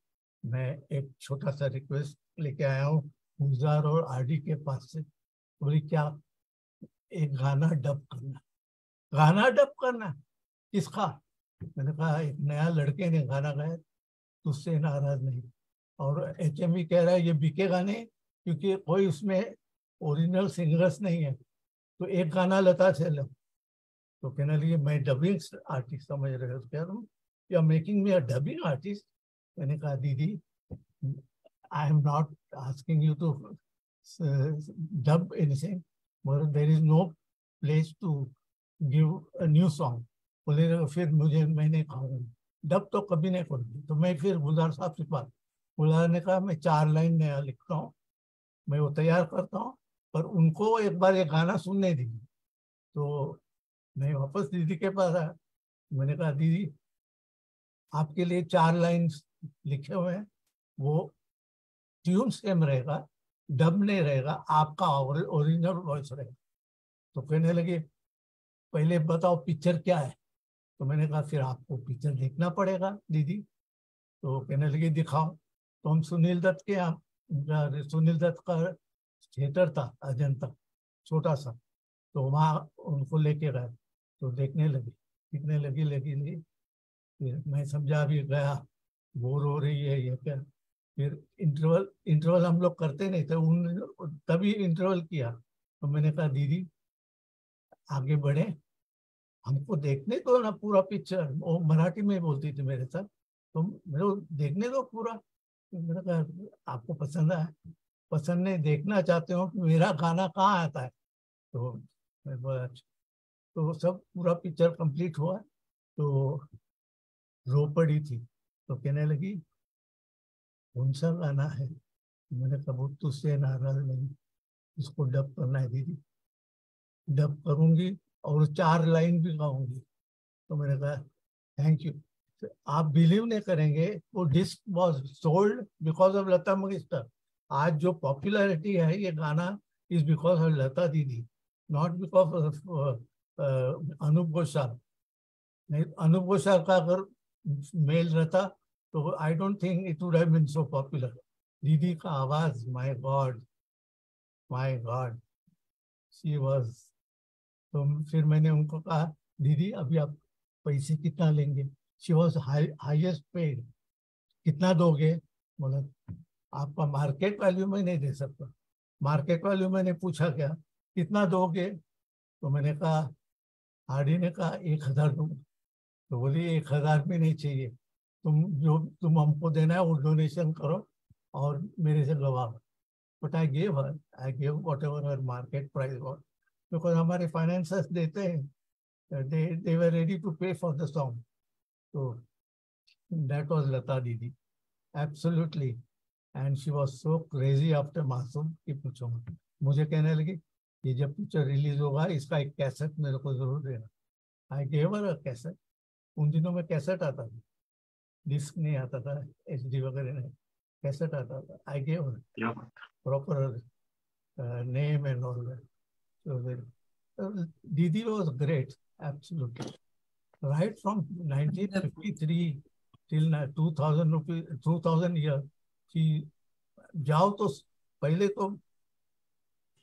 मैं एक छोटा सा रिक्वेस्ट लेके आया हूँ गुलजार और आरडी के पास से. बोली क्या? एक गाना डब करना. किसका? मैंने कहा एक नया लड़के ने गाना गाया, उससे नाराज नहीं. और एचएमवी कह रहा है ये बिकेगा नहीं क्योंकि कोई उसमें ओरिजिनल सिंगर्स नहीं है, तो एक गाना लता से लो. तो कहने लगे मैं डबिंग आर्टिस्ट समझ रहे हो? कह रहा हूँ you are making me a dubbing artist. मैंने कहा दीदी I am not asking you to dub anything, but there is no place to give a new song. बोले फिर मैंने कहा डब तो कभी नहीं करूँगी. तो मैं फिर गुलजार साहब से बात, गुलजार ने कहा मैं 4 लाइन नया लिखता हूँ, मैं वो तैयार करता हूँ, पर उनको एक बार ये गाना सुनने दीजिए. तो मैं वापस दीदी के पास आया. मैंने कहा दीदी आपके लिए 4 लाइन लिखे हुए हैं, वो ट्यून सेम रहेगा, डब नहीं रहेगा, आपका ओरिजिनल वॉइस रहेगा. तो कहने लगे पहले बताओ पिक्चर क्या है. तो मैंने कहा फिर आपको पिक्चर देखना पड़ेगा दीदी. तो कहने लगे दिखाओ. तो हम सुनील दत्त के यहाँ, सुनील दत्त का थिएटर था अजंता छोटा सा, तो वहाँ उनको लेके गए. तो देखने लगी. फिर मैं समझा भी गया बोर हो रही है ये क्या. फिर इंटरवल हम लोग करते नहीं थे, तभी इंटरवल किया. तो मैंने कहा दीदी आगे बढ़े, हमको देखने दो ना पूरा पिक्चर. वो मराठी में बोलती थी मेरे साथ, तो मेरे को देखने दो पूरा. मैंने कहा आपको पसंद आया? पसंद नहीं, देखना चाहते हो मेरा गाना कहाँ आता है? तो मैं बोला तो सब पूरा पिक्चर कंप्लीट हुआ. तो रो पड़ी थी. तो कहने लगी कौन सा गाना है? मैंने कहा तुझसे नाराज नहीं, इसको डब करना है दीदी. डब करूंगी और 4 लाइन भी गाऊंगी. तो मैंने कहा थैंक यू. आप बिलीव नहीं करेंगे, वो disc was sold because of Lata Mangeshkar. आज जो पॉपुलैरिटी है ये गाना इज बिकॉज ऑफ लता दीदी, not because of Anup Ghoshal. नहीं, अनूप घोषाल का अगर मेल रहता तो I don't think it would have been so popular. दीदी का आवाज, माय गॉड शी वाज. तो फिर मैंने उनको कहा दीदी अभी आप पैसे कितना लेंगे? She was highest paid. कितना दोगे? बोला आपका मार्केट वैल्यू में नहीं दे सकता. मार्केट वैल्यू मैंने पूछा क्या कितना दोगे? तो मैंने कहा, आरडी ने कहा 1000 दूंगा. तो बोली 1000 भी नहीं चाहिए, तुम हमको देना है वो डोनेशन करो और मेरे से गवाओ. But I gave whatever her market price was, because हमारे फाइनेंसर्स देते हैं, they were ready to pay for the song. So that was Lata Didi. Absolutely. And she was so crazy after मासूम कि पूछो मत। मुझे कहने लगी ये जब पिक्चर रिलीज होगा इसका एक कैसेट मेरे को जरूर देना। I gave her a cassette. उन दिनों में कैसेट आता था, डिस्क नहीं आता था, HD वगैरह नहीं, कैसेट आता था। I gave her proper name and all that. So Didi was great, absolutely. Right from 1953 till 2000 year, she जाओ तो पहले तो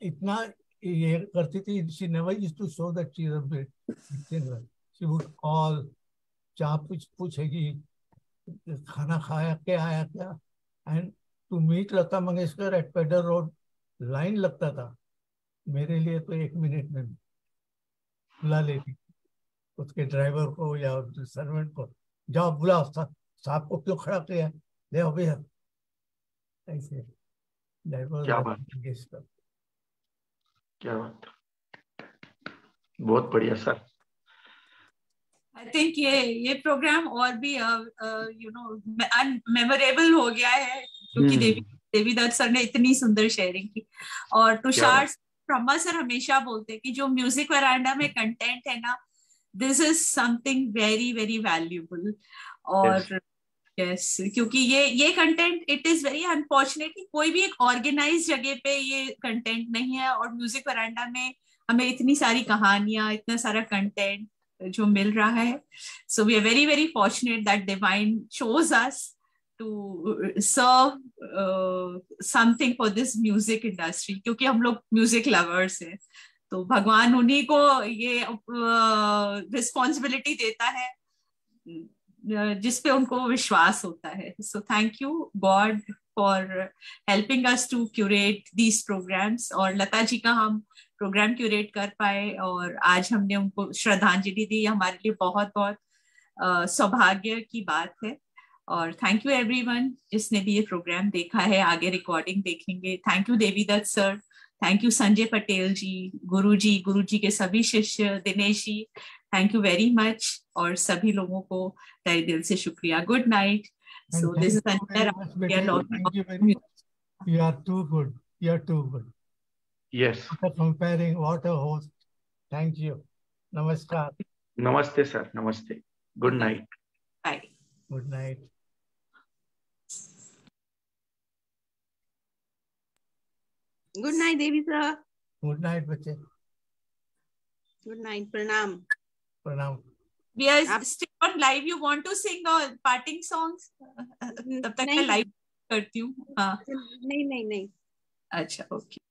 इतना ये करती थी। she never used to show that she is a bit singer. She would call, चाह पूछेगी खाना खाया क्या आया क्या, and to meet Lata Mangeshkar at Pedder Road line लगता था। मेरे लिए तो 1 मिनट में बुला लेती उसके ड्राइवर को या सर्वेंट को, जाओ बुलाओ साहब को क्यों खड़ा किया, ले आओ भैया। ऐसे क्या बात, क्या बात, बहुत बढ़िया सर। आई थिंक ये प्रोग्राम और भी मेमोरेबल हो गया है क्योंकि देवी दत्त सर ने इतनी सुंदर शेयरिंग की। और तुषार ब्रह्मा सर हमेशा बोलते हैं कि जो म्यूजिक वरांडा में कंटेंट है ना, this is something very very valuable. और यस, क्योंकि ये content it is very unfortunate कि कोई भी एक ऑर्गेनाइज जगह पे ये कंटेंट नहीं है। और म्यूजिक वरांडा में हमें इतनी सारी कहानियां, इतना सारा कंटेंट जो मिल रहा है। So we are very very fortunate that divine shows us to serve something for this music industry, क्योंकि हम लोग म्यूजिक लवर्स हैं। तो भगवान उन्हीं को ये रिस्पॉन्सिबिलिटी देता है जिसपे उनको विश्वास होता है। So thank you God for helping us to curate these programmes. और लता जी का हम प्रोग्राम क्यूरेट कर पाए और आज हमने उनको श्रद्धांजलि दी, हमारे लिए बहुत बहुत सौभाग्य की बात है। और थैंक यू एवरीवन जिसने भी ये प्रोग्राम देखा है, आगे रिकॉर्डिंग देखेंगे। Thank you Devi Datt sir, thank you Sanjay Patel ji, गुरु जी के सभी शिष्य, Dinesh ji, thank you very much. और सभी लोगों को तहे दिल से शुक्रिया। Good night. So this is You are too good. You are too good. Yes. What a comparing, what a host. Thank you. Namaskar. Namaste sir. Namaste. Good night. Bye. Good night. Good night, Devi sir. Good night, बच्चे. Good night. Pranam. Pranam. We are still on live. You want to sing parting songs? तब तक मैं live करती हूँ। हाँ। नहीं। अच्छा, okay.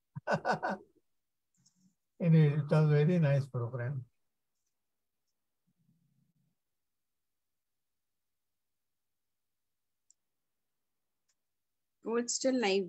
It was very nice program. Oh, it's still live.